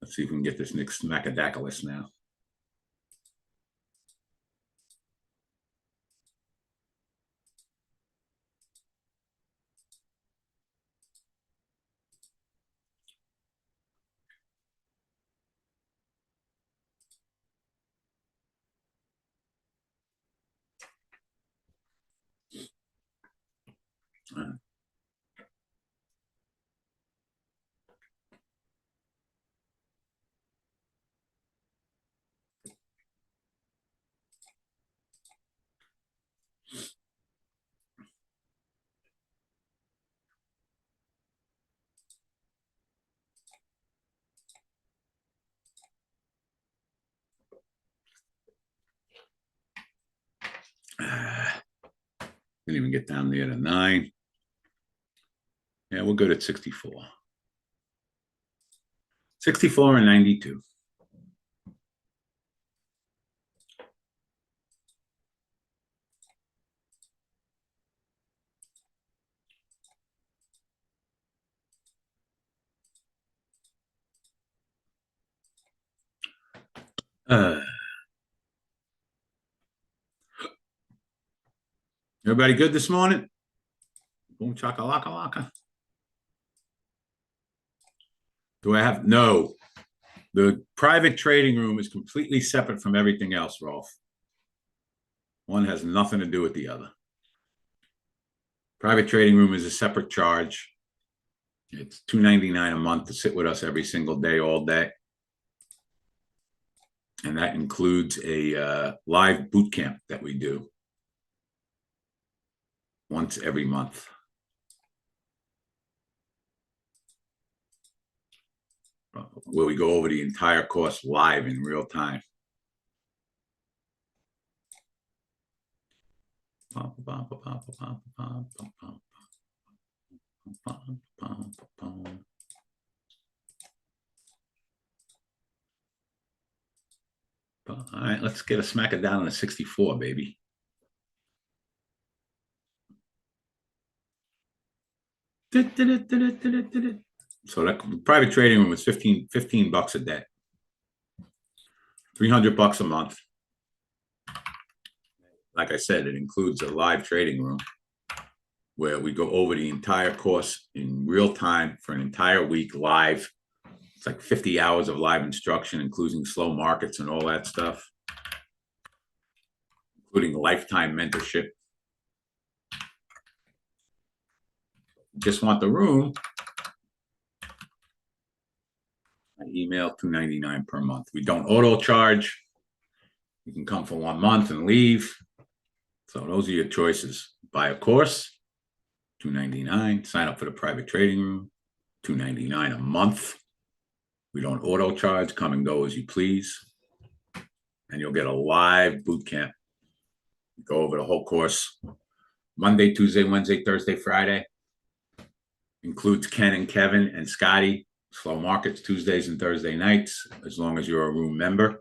Let's see if we can get this next Smacadacalus now. Didn't even get down there to 9. Yeah, we're good at 64. 64 and 92. Everybody good this morning? Boom chakalaka laka. Do I have no? The private trading room is completely separate from everything else, Rolf. One has nothing to do with the other. Private trading room is a separate charge. It's $2.99 a month to sit with us every single day, all day. And that includes a live boot camp that we do once every month. Where we go over the entire course live in real time. All right, let's get a smack it down on a 64, baby. So that private trading room was 15 bucks a day. $300 a month. Like I said, it includes a live trading room where we go over the entire course in real time for an entire week live. It's like 50 hours of live instruction, including slow markets and all that stuff, including lifetime mentorship. Just want the room. I email $2.99 per month. We don't auto charge. You can come for 1 month and leave. So those are your choices. Buy a course, $2.99. Sign up for the private trading room, $299 a month. We don't auto charge, come and go as you please. And you'll get a live boot camp. Go over the whole course. Monday, Tuesday, Wednesday, Thursday, Friday. Includes Ken and Kevin and Scotty. Slow markets Tuesdays and Thursday nights, as long as you're a room member.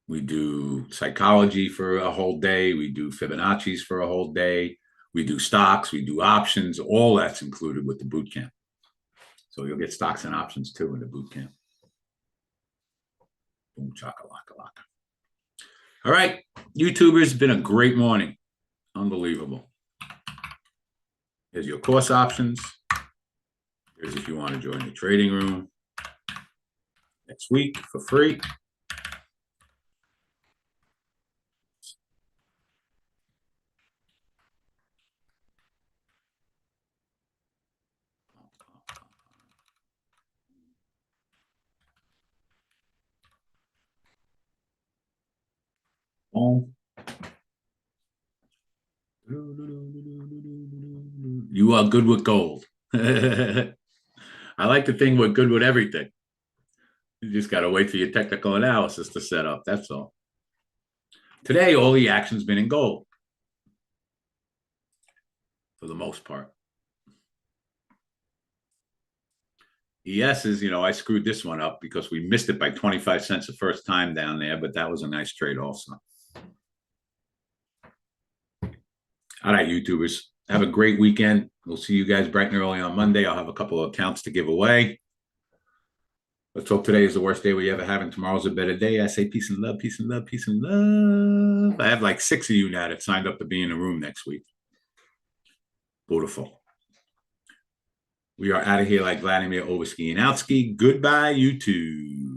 We do psychology for a whole day. We do Fibonacci's for a whole day. We do stocks. We do options. All that's included with the boot camp. So you'll get stocks and options too in the boot camp. Boom, chaka-laka-laka. All right, YouTubers, been a great morning. Unbelievable. Here's your course options. Here's if you want to join the trading room next week for free. You are good with gold. I like to think we're good with everything. You just got to wait for your technical analysis to set up. That's all. Today, all the action's been in gold for the most part. ES is, I screwed this one up because we missed it by 25 cents the first time down there, but that was a nice trade also. All right, YouTubers, have a great weekend. We'll see you guys bright and early on Monday. I'll have a couple of accounts to give away. Let's hope today is the worst day we ever have and tomorrow's a better day. I say peace and love, peace and love, peace and love. I have like 6 of you now that signed up to be in the room next week. Beautiful. We are out of here like Vladimir Overski and Outski. Goodbye, YouTube.